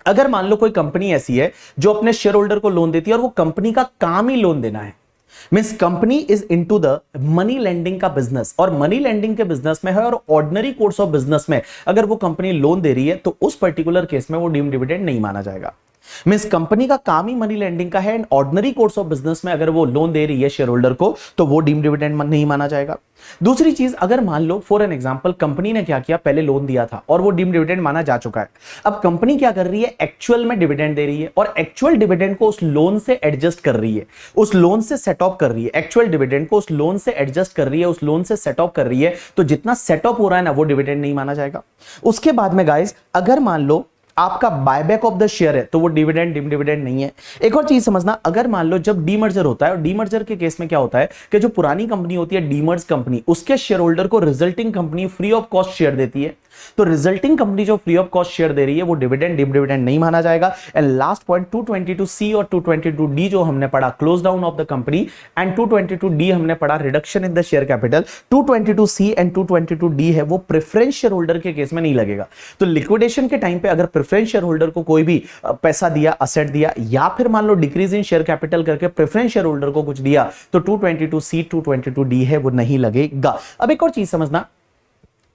अगर मान लो कोई कंपनी ऐसी है जो अपने शेयर होल्डर को लोन देती है और वो कंपनी का काम ही लोन देना है, means company is into the money lending का बिजनेस, और मनी लेंडिंग के बिजनेस में है, और ऑर्डिनरी कोर्स ऑफ बिजनेस में अगर वो कंपनी लोन दे रही है, तो उस पर्टिकुलर केस में वो डीम्ड डिविडेंड नहीं माना जाएगा। मींस कंपनी का काम ही मनी लेंडिंग का है and ordinary course of business में अगर वो लोन दे रही है शेयर होल्डर को, तो वो डीम्ड डिविडेंड नहीं माना जाएगा। दूसरी चीज, अगर मान लो फॉर एन एग्जांपल कंपनी ने क्या किया, पहले लोन दिया था और वो डीम्ड डिविडेंड माना जा चुका है, अब कंपनी क्या कर रही है, एक्चुअल में डिविडेंड दे रही है और एक्चुअल डिविडेंड को उस लोन से एडजस्ट कर रही है, उस लोन से सेट ऑफ कर रही है, एक्चुअल डिविडेंड को उस लोन से एडजस्ट कर रही है, उस लोन से सेट ऑफ कर रही है, तो जितना सेट ऑफ हो रहा है ना वो डिविडेंड नहीं माना जाएगा। उसके बाद में गाइस, अगर मान लो आपका बायबैक ऑफ द शेयर है, तो वो डिविडेंड डीम्ड डिविडेंड नहीं है। एक और चीज समझना, अगर मान लो जब डीमर्जर होता है, और डीमर्जर के केस में क्या होता है कि जो पुरानी कंपनी होती है डीमर्ज कंपनी, उसके शेयर होल्डर को resulting company free of cost share देती है, तो रिजल्टिंग कंपनी जो फ्री ऑफ कॉस्ट शेयर दे रही है वो डिविडेंड डीम्ड डिविडेंड नहीं माना जाएगा। एंड लास्ट पॉइंट 222C और 222D जो हमने पढ़ा, close down of the company, and 222D हमने पढ़ा reduction in the share capital. 222C and 222D है वो प्रेफरेंस शेयर होल्डर के केस में नहीं लगेगा। तो लिक्विडेशन के टाइम पे अगर प्रेफरेंस शेयर होल्डर को कोई भी पैसा दिया, असेट दिया, या फिर मान लो डिक्रीज इन शेयर कैपिटल करके प्रेफरेंस शेयर होल्डर को कुछ दिया, तो 222C 222D है वो नहीं लगेगा। अब एक और चीज समझना,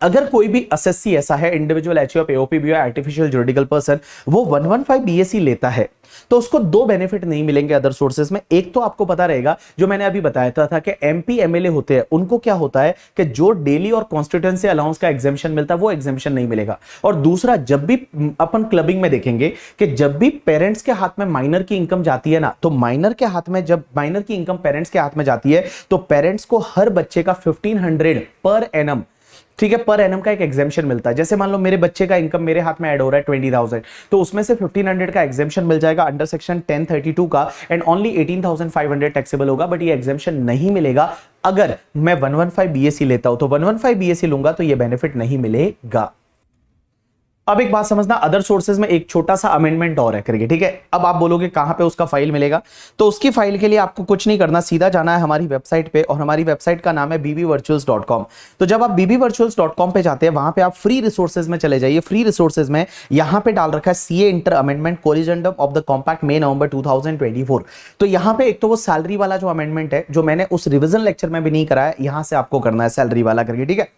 अगर कोई भी एसएससी ऐसा है, individual HUF, AOP BOI, artificial juridical person, वो 115 बीएससी लेता है, तो उसको दो बेनिफिट नहीं मिलेंगे अदर सोर्सेज में। एक तो आपको पता रहेगा, जो मैंने अभी बताया था कि एमपी एमएलए होते हैं, उनको क्या होता है कि जो डेली और कॉन्स्टिट्यूएंसी अलाउंस का एग्जेम्पशन मिलता है वो एग्जेम्पशन नहीं मिलेगा। और दूसरा, जब भी अपन क्लबिंग में देखेंगे कि जब भी पेरेंट्स के हाथ में माइनर की इनकम जाती है ना, तो माइनर के हाथ में जब माइनर की इनकम पेरेंट्स के हाथ में जाती है, तो पेरेंट्स को हर बच्चे का 1500 पर एनम, ठीक है, पर एनम का एक एग्जेम्पशन मिलता है। जैसे मान लो मेरे बच्चे का इनकम मेरे हाथ में ऐड हो रहा है 20,000, तो उसमें से 1500 का एग्जेम्पशन मिल जाएगा अंडर सेक्शन 1032 का, एंड ओनली 18,500 टैक्सेबल होगा। बट ये एग्जेम्पशन नहीं मिलेगा अगर मैं 115 बीएससी लेता हूं तो 115 बीएससी लूंगा तो ये बेनिफिट नहीं मिलेगा। अब एक बात समझना, अदर सोर्सेज में एक छोटा सा अमेंडमेंट और है करके, ठीक है। अब आप बोलोगे कहां पे उसका फाइल मिलेगा, तो उसकी फाइल के लिए आपको कुछ नहीं करना, सीधा जाना है हमारी वेबसाइट पे, और हमारी वेबसाइट का नाम है bbvirtuals.com। तो जब आप bbvirtuals.com पे जाते हैं, वहां पे आप फ्री रिसोर्सेज में चले जाइए। फ्री रिसोर्सेज में यहां पे डाल रखा है CA inter amendment corrigendum of the compact May November 2024। तो यहां पे एक तो वो सैलरी वाला जो अमेंडमेंट है, जो मैंने उस रिविजन लेक्चर में भी नहीं कराया, यहां से आपको करना है सैलरी वाला करके, ठीक है।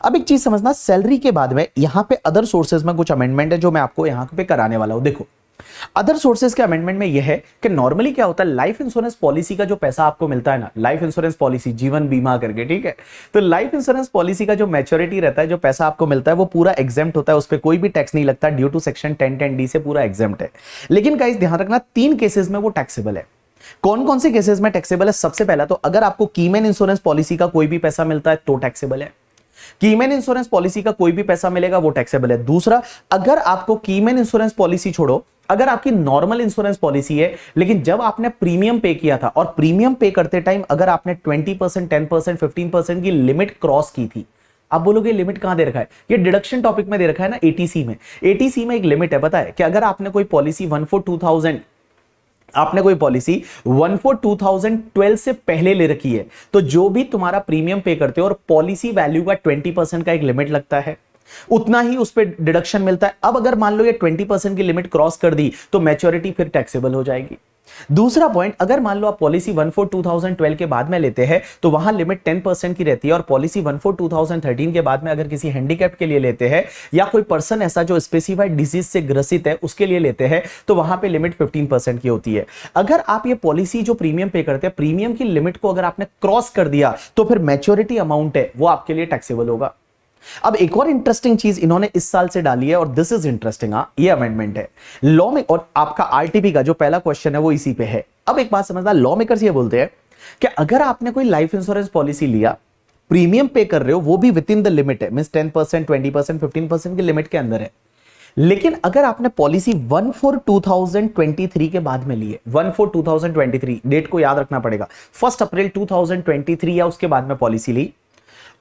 अब एक चीज समझना, सैलरी के बाद में यहां पे अदर सोर्सेज में कुछ अमेंडमेंट है जो मैं आपको यहां पे कराने वाला हूं। देखो, अदर सोर्सेज के अमेंडमेंट में यह है कि नॉर्मली क्या होता है, लाइफ इंश्योरेंस पॉलिसी का जो पैसा आपको मिलता है ना, लाइफ इंश्योरेंस पॉलिसी, जीवन बीमा करके, ठीक है। तो लाइफ इंश्योरेंस पॉलिसी का जो मैच्योरिटी रहता है, जो पैसा आपको मिलता है, वो पूरा एग्जेम्प्ट होता है, उस पर कोई भी टैक्स नहीं लगता, ड्यू टू सेक्शन 1010D से पूरा एग्जेम्प्ट है। लेकिन गाइस ध्यान रखना, 3 केसेस में वो टैक्सेबल है। कौन कौन से केसेस में टैक्सेबल है? सबसे पहला तो अगर आपको कीमैन इंश्योरेंस पॉलिसी का कोई भी पैसा मिलता है तो टैक्सेबल है। कीमैन इंश्योरेंस पॉलिसी का कोई भी पैसा मिलेगा वो टैक्सेबल है। दूसरा, अगर आपको कीमैन इंश्योरेंस पॉलिसी छोड़ो, अगर आपकी नॉर्मल इंश्योरेंस पॉलिसी है, लेकिन जब आपने प्रीमियम पे किया था, और प्रीमियम पे करते टाइम अगर आपने 20%, 10%, 15% की लिमिट क्रॉस की थी, आप बोलोगे लिमिट कहां दे रखा है? ये डिडक्शन टॉपिक में दे रखा है ना, एटीसी में। एटीसी में एक लिमिट है, पता है कि अगर आपने कोई पॉलिसी 1/4/2000 आपने कोई पॉलिसी 1/4/2012 से पहले ले रखी है, तो जो भी तुम्हारा प्रीमियम पे करते हो और पॉलिसी वैल्यू का 20% का एक लिमिट लगता है, उतना ही उस पर डिडक्शन मिलता है। अब अगर मान लो ये 20% की लिमिट क्रॉस कर दी तो मैच्योरिटी फिर टैक्सेबल हो जाएगी। दूसरा पॉइंट, अगर मान लो आप पॉलिसी 1/4/2012 के बाद में लेते हैं तो वहां लिमिट 10% की रहती है, और पॉलिसी 1/4/2013 के बाद में अगर किसी हैंडीकैप के लिए लेते हैं या कोई पर्सन ऐसा जो स्पेसिफाइड डिजीज से ग्रसित है उसके लिए लेते हैं, तो वहां पे लिमिट 15% की होती है। अगर आप ये पॉलिसी जो प्रीमियम पे करते हैं, प्रीमियम की लिमिट को अगर आपने क्रॉस कर दिया तो फिर मैच्योरिटी अमाउंट है वो आपके लिए टैक्सेबल होगा। अब एक और इंटरेस्टिंग चीज इन्होंने इस साल से डाली है, और दिस इज इंटरेस्टिंग, ये अमेंडमेंट है लॉ में, और आपका आरटीपी का जो पहला क्वेश्चन है वो इसी पे है। अब एक बात समझना, लॉ मेकर्स ये बोलते हैं कि अगर आपने कोई लाइफ इंश्योरेंस पॉलिसी लिया, प्रीमियम पे कर रहे हो, वो भी विद इन द लिमिट है, मींस 10%, 20%, 15% की लिमिट के अंदर है, लेकिन अगर आपने पॉलिसी 1/4/2023 के बाद में ली है, 1/4/2023 डेट को याद रखना पड़ेगा, 1 अप्रैल 2023 या उसके बाद में पॉलिसी ली,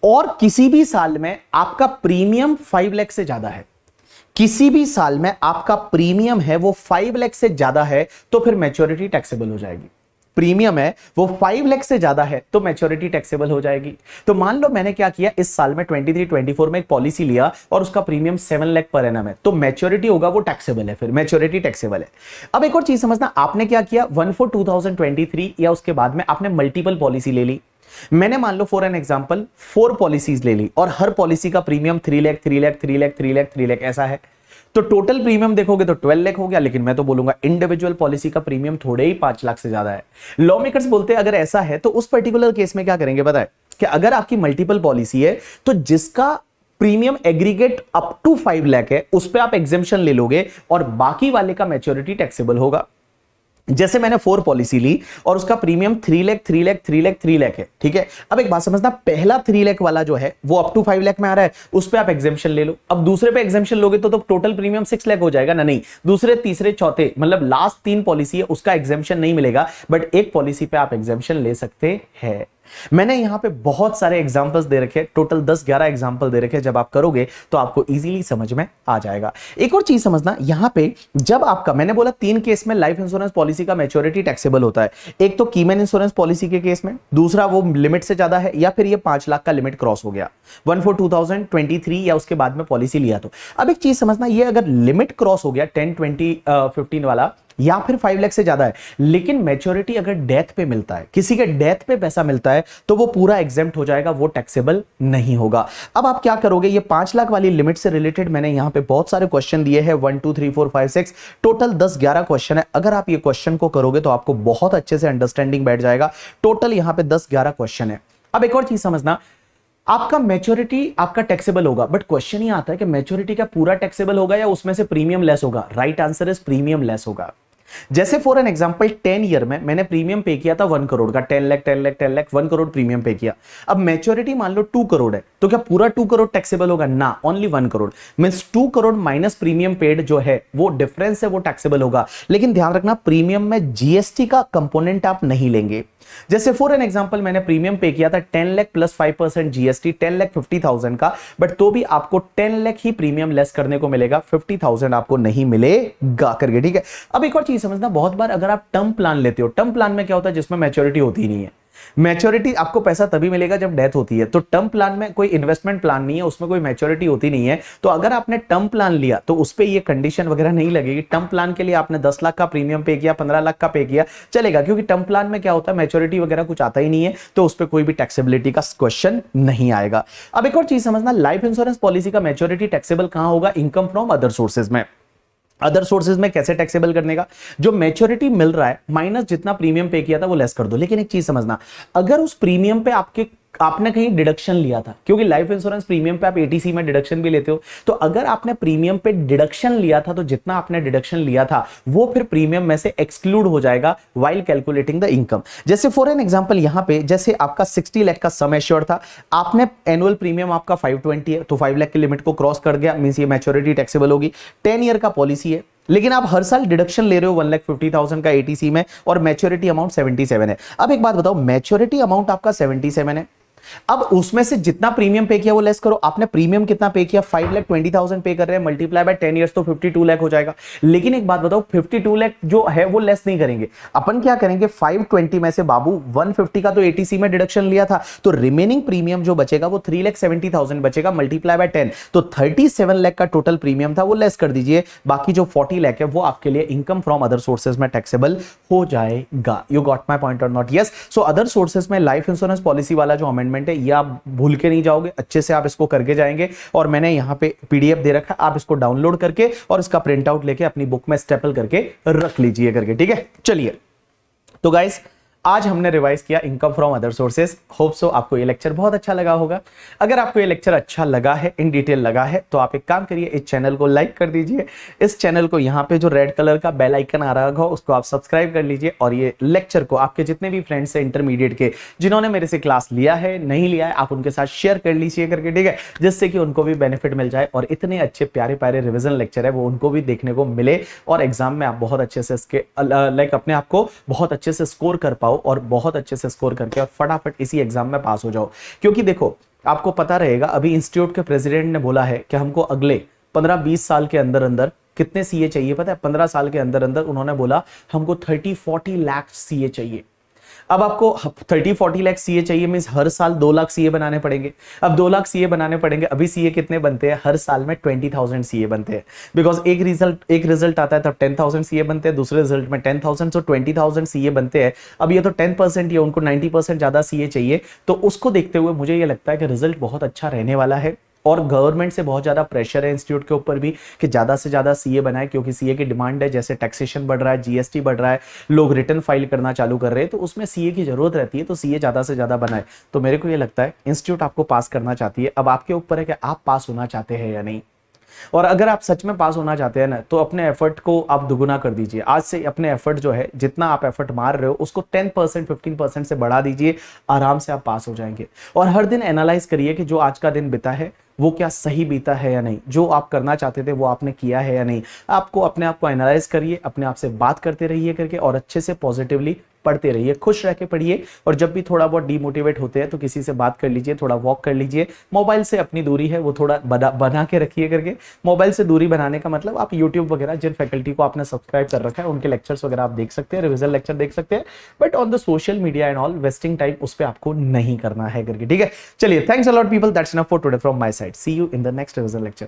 और किसी भी साल में आपका प्रीमियम 5 लाख से ज्यादा है, किसी भी साल में आपका प्रीमियम है वो 5 लाख से ज्यादा है, तो फिर मैच्योरिटी टैक्सेबल हो जाएगी। प्रीमियम है वो 5 लाख से ज्यादा है तो मैच्योरिटी टैक्सेबल हो जाएगी। तो मान लो मैंने क्या किया, इस साल में 23-24 में एक पॉलिसी लिया और उसका प्रीमियम 7 लाख पर एनम है, तो मैच्योरिटी होगा वो टैक्सेबल है, फिर मैच्योरिटी टैक्सेबल है। अब एक और चीज समझना, आपने क्या किया, 1/4/2023 या उसके बाद में आपने मल्टीपल पॉलिसी ले ली। मैंने मान लो फॉर एन एग्जांपल 4 पॉलिसीज ले ली, और हर पॉलिसी का प्रीमियम 3 लाख, 3 लाख, 3 लाख, 3 लाख, 3 लाख ऐसा है, तो टोटल प्रीमियम देखोगे तो 12 लाख हो गया। लेकिन मैं तो बोलूंगा इंडिविजुअल पॉलिसी का प्रीमियम थोड़े ही 5 लाख से ज्यादा है। लॉ मेकर्स बोलते हैं अगर ऐसा है तो उस पर्टिकुलर केस में क्या करेंगे पता है, कि अगर आपकी मल्टीपल पॉलिसी है तो जिसका premium aggregate up to 5 lakh है उस पर आप एग्जेम्पशन ले लोगे, और बाकी वाले का मैच्योरिटी टैक्सेबल होगा। जैसे मैंने 4 पॉलिसी ली और उसका प्रीमियम 3 लाख, 3 लाख, 3 लाख, 3 लाख है, ठीक है। अब एक बात समझना, पहला 3 लाख वाला जो है वो अप टू 5 लाख में आ रहा है, उस पे आप एग्जेम्पशन ले लो। अब दूसरे पे एग्जेम्पशन लोगे तो टोटल प्रीमियम 6 लाख हो जाएगा ना, नहीं, दूसरे, तीसरे, चौथे, मतलब लास्ट 3 पॉलिसी है उसका एग्जेम्पशन नहीं मिलेगा, बट एक पॉलिसी पे आप एग्जेम्पशन ले सकते हैं। मैंने यहां पे बहुत सारे एग्जांपल्स दे रखे, टोटल 10-11 एग्जांपल दे रखे, जब आप करोगे तो आपको इजीली समझ में आ जाएगा। एक और चीज समझना, यहां पे जब आपका, मैंने बोला 3 केस में लाइफ इंश्योरेंस पॉलिसी का मैच्योरिटी टैक्सेबल होता है, एक तो कीमैन इंश्योरेंस पॉलिसी के केस में, दूसरा वो लिमिट से ज्यादा है, या फिर ये 5 लाख का लिमिट क्रॉस हो गया 1/4/2023 या उसके बाद में पॉलिसी लिया तो। अब एक चीज समझना, ये अगर लिमिट क्रॉस हो गया 10, 20, 15 वाला, या फिर 5 लाख से ज्यादा है, लेकिन मैच्योरिटी अगर डेथ पे मिलता है, किसी के डेथ पे पैसा मिलता है, तो वो पूरा एग्जेम्प्ट हो जाएगा, वो टैक्सेबल नहीं होगा। अब आप क्या करोगे, ये 5 लाख वाली लिमिट से रिलेटेड मैंने यहां पे बहुत सारे क्वेश्चन दिए हैं, 1 2 3 4 5 6, टोटल 10-11 क्वेश्चन है। अगर आप ये क्वेश्चन को करोगे तो आपको बहुत अच्छे से अंडरस्टैंडिंग बैठ जाएगा। टोटल यहां पे 10-11 क्वेश्चन है। अब एक और चीज समझना, आपका मैच्योरिटी आपका टैक्सेबल होगा, बट क्वेश्चन ये आता है कि मैच्योरिटी का पूरा टैक्सेबल होगा या उसमें से प्रीमियम लेस होगा। Right answer is premium less होगा। जैसे फॉर एन एग्जांपल 10 ईयर में मैंने प्रीमियम पे किया था 1 करोड़ का, 10 लाख, 10 लाख, 10 लाख, 1 करोड़ प्रीमियम पे किया। अब मैच्योरिटी मान लो 2 करोड़ है, तो क्या पूरा 2 करोड़ टैक्सेबल होगा ना, only 1 crore, means 2 crore minus premium paid जो है वो डिफरेंस है वो टैक्सेबल होगा। लेकिन ध्यान रखना, प्रीमियम में जीएसटी का कंपोनेंट आप नहीं लेंगे। जैसे फॉर एन एग्जांपल मैंने प्रीमियम पे किया था 10 लाख प्लस 5% जीएसटी 10,50,000 का, बट तो भी आपको 10 लाख ही प्रीमियम लेस करने को मिलेगा, 50,000 आपको नहीं मिलेगा करके, ठीक है। अब एक और चीज समझना, बहुत बार अगर आप टर्म प्लान लेते हो, टर्म प्लान में क्या होता है, जिसमें मैच्योरिटी होती ही नहीं है। मैच्योरिटी आपको पैसा तभी मिलेगा जब डेथ होती है, तो टर्म प्लान में कोई इन्वेस्टमेंट प्लान नहीं है, उसमें कोई मैच्योरिटी होती नहीं है। तो अगर आपने टर्म प्लान लिया तो उस पर ये कंडीशन वगैरह नहीं लगेगी। टर्म प्लान के लिए आपने 10 लाख का प्रीमियम पे किया, 15 लाख का पे किया, चलेगा, क्योंकि टर्म प्लान में क्या होता है, मैच्योरिटी वगैरह कुछ आता ही नहीं है, तो उस पर कोई भी टैक्सेबिलिटी का क्वेश्चन नहीं आएगा। अब एक और चीज समझना, लाइफ इंश्योरेंस पॉलिसी का मैच्योरिटी टैक्सेबल कहां होगा, इनकम फ्रॉम अदर सोर्सेज में। अदर सोर्सेज में कैसे टैक्सेबल करने का, जो मैच्योरिटी मिल रहा है माइनस जितना प्रीमियम पे किया था वो लेस कर दो। लेकिन एक चीज समझना, अगर उस प्रीमियम पे आपने कहीं डिडक्शन लिया था, क्योंकि लाइफ इंश्योरेंस प्रीमियम पे आप एटीसी में डिडक्शन भी लेते हो, तो अगर आपने प्रीमियम पे डिडक्शन लिया था तो जितना आपने डिडक्शन लिया था वो फिर प्रीमियम में से एक्सक्लूड हो जाएगा व्हाइल कैलकुलेटिंग द इनकम। जैसे फॉर एन एग्जांपल यहां पे जैसे आपका 60 लाख का सम एश्योर्ड था, आपने एनुअल प्रीमियम आपका 520 है, तो 5 लाख की लिमिट को क्रॉस कर गया, मींस ये मैच्योरिटी टैक्सेबल होगी। 10 ईयर का पॉलिसी है, लेकिन आप हर साल डिडक्शन ले रहे हो 1,50,000 का एटीसी में, और मैच्योरिटी अमाउंट 77 है। अब एक बात बताओ, मैच्योरिटी अमाउंट आपका 77 है, अब उसमें से जितना प्रीमियम पे किया वो लेस करो। आपने प्रीमियम कितना पे किया, 5,20,000 पे कर रहे हैं, मल्टीप्लाई बाय 10 इयर्स तो 52 लाख हो जाएगा। लेकिन एक बात बताओ, 52 लाख जो है वो लेस नहीं करेंगे, अपन क्या करेंगे, 520 में से बाबू 150 का तो एटीसी में डिडक्शन लिया था, तो रिमेनिंग प्रीमियम जो बचेगा वो 3,70,000 बचेगा, मल्टीप्लाई बाय 10, तो 37 लाख का टोटल प्रीमियम था, वो लेस कर दीजिए। बाकी जो 40 लाख है वो आपके लिए इनकम फ्रॉम अदर सोर्सेज में टैक्सेबल हो जाएगा। यू गॉट माय पॉइंट और not? Yes. So other sources में लाइफ इंश्योरेंस पॉलिसी वाला जो अमेंडमेंट है ये आप भूल के नहीं जाओगे, अच्छे से आप इसको करके जाएंगे। और मैंने यहां पे पीडीएफ दे रखा है, आप इसको डाउनलोड करके और इसका प्रिंट आउट लेके अपनी बुक में स्टेपल करके रख लीजिए करके, ठीक है। चलिए, तो गाइस आज हमने रिवाइज किया income from other sources. Hope so आपको ये लेक्चर बहुत अच्छा लगा होगा। अगर आपको ये लेक्चर अच्छा लगा है, इन डिटेल लगा है, तो आप एक काम करिए, इस चैनल को लाइक कर दीजिए, इस चैनल को यहाँ पे जो रेड कलर का बेल आइकन आ रहा होगा उसको आप सब्सक्राइब कर लीजिए, और ये लेक्चर को आपके जितने भी फ्रेंड्स हैं इंटरमीडिएट के जिन्होंने मेरे से क्लास लिया है, नहीं लिया है, आप उनके साथ शेयर कर लीजिए करके, ठीक है, जिससे कि उनको भी बेनिफिट मिल जाए और इतने अच्छे प्यारे प्यारे रिविजन लेक्चर है वो उनको भी देखने को मिले, और एग्जाम में आप बहुत अच्छे से इसके लाइक अपने आप को बहुत अच्छे से स्कोर कर पाओ, और बहुत अच्छे से स्कोर करके और फटाफट इसी एग्जाम में पास हो जाओ। क्योंकि देखो, आपको पता रहेगा, अभी इंस्टीट्यूट के प्रेसिडेंट ने बोला है कि हमको अगले 15-20 साल के अंदर अंदर कितने सीए चाहिए पता है? 15 साल के अंदर अंदर उन्होंने बोला हमको 30-40 लाख सीए चाहिए। अब आपको 30-40 लाख सीए चाहिए, मींस हर साल 2 लाख सीए बनाने पड़ेंगे। अब 2 लाख सीए बनाने पड़ेंगे, अभी सीए कितने बनते हैं? हर साल में 20,000 सीए बनते हैं, बिकॉज एक रिजल्ट आता है तब 10,000 सीए बनते हैं, दूसरे रिजल्ट में 10,000, सो 20,000 सीए बनते हैं। अब ये तो 10% ही, उनको 90% ज्यादा सीए चाहिए, तो उसको देखते हुए मुझे ये लगता है कि रिजल्ट बहुत अच्छा रहने वाला है। और गवर्नमेंट से बहुत ज्यादा प्रेशर है इंस्टीट्यूट के ऊपर भी कि ज्यादा से ज्यादा सीए बनाए, क्योंकि सीए की डिमांड है, जैसे टैक्सेशन बढ़ रहा है, जीएसटी बढ़ रहा है, लोग रिटर्न फाइल करना चालू कर रहे हैं, तो उसमें सीए की जरूरत रहती है, तो सीए ज्यादा से ज्यादा बनाए। तो मेरे को ये लगता है इंस्टीट्यूट आपको पास करना चाहती है, अब आपके ऊपर है कि आप पास होना चाहते हैं या नहीं। और अगर आप सच में पास होना चाहते हैं ना, तो अपने एफर्ट को आप दुगुना कर दीजिए। आज से अपने एफर्ट जो है, जितना आप एफर्ट मार रहे हो उसको 10%, 15% से बढ़ा दीजिए, आराम से आप पास हो जाएंगे। और हर दिन एनालाइज करिए कि जो आज का दिन बीता है वो क्या सही बीता है या नहीं, जो आप करना चाहते थे वो आपने किया है या नहीं। आपको अपने आप को एनालाइज करिए, अपने आप से बात करते रहिए करके, और अच्छे से पॉजिटिवली पढ़ते रहिए, खुश रह के पढ़िए। और जब भी थोड़ा बहुत डीमोटिवेट होते हैं तो किसी से बात कर लीजिए, थोड़ा वॉक कर लीजिए, मोबाइल से अपनी दूरी है वो थोड़ा बना के रखिए करके। मोबाइल से दूरी बनाने का मतलब आप यूट्यूब वगैरह जिन फैकल्टी को आपने सब्सक्राइब कर रखा है उनके लेक्चर्स वगैरह आप देख सकते हैं, रिविजन लेक्चर देख सकते हैं, but on the social media and all wasting time उस पर आपको नहीं करना है करके, ठीक है। चलिए, thanks a lot people, that's enough for today from my side, see you in the next revision lecture.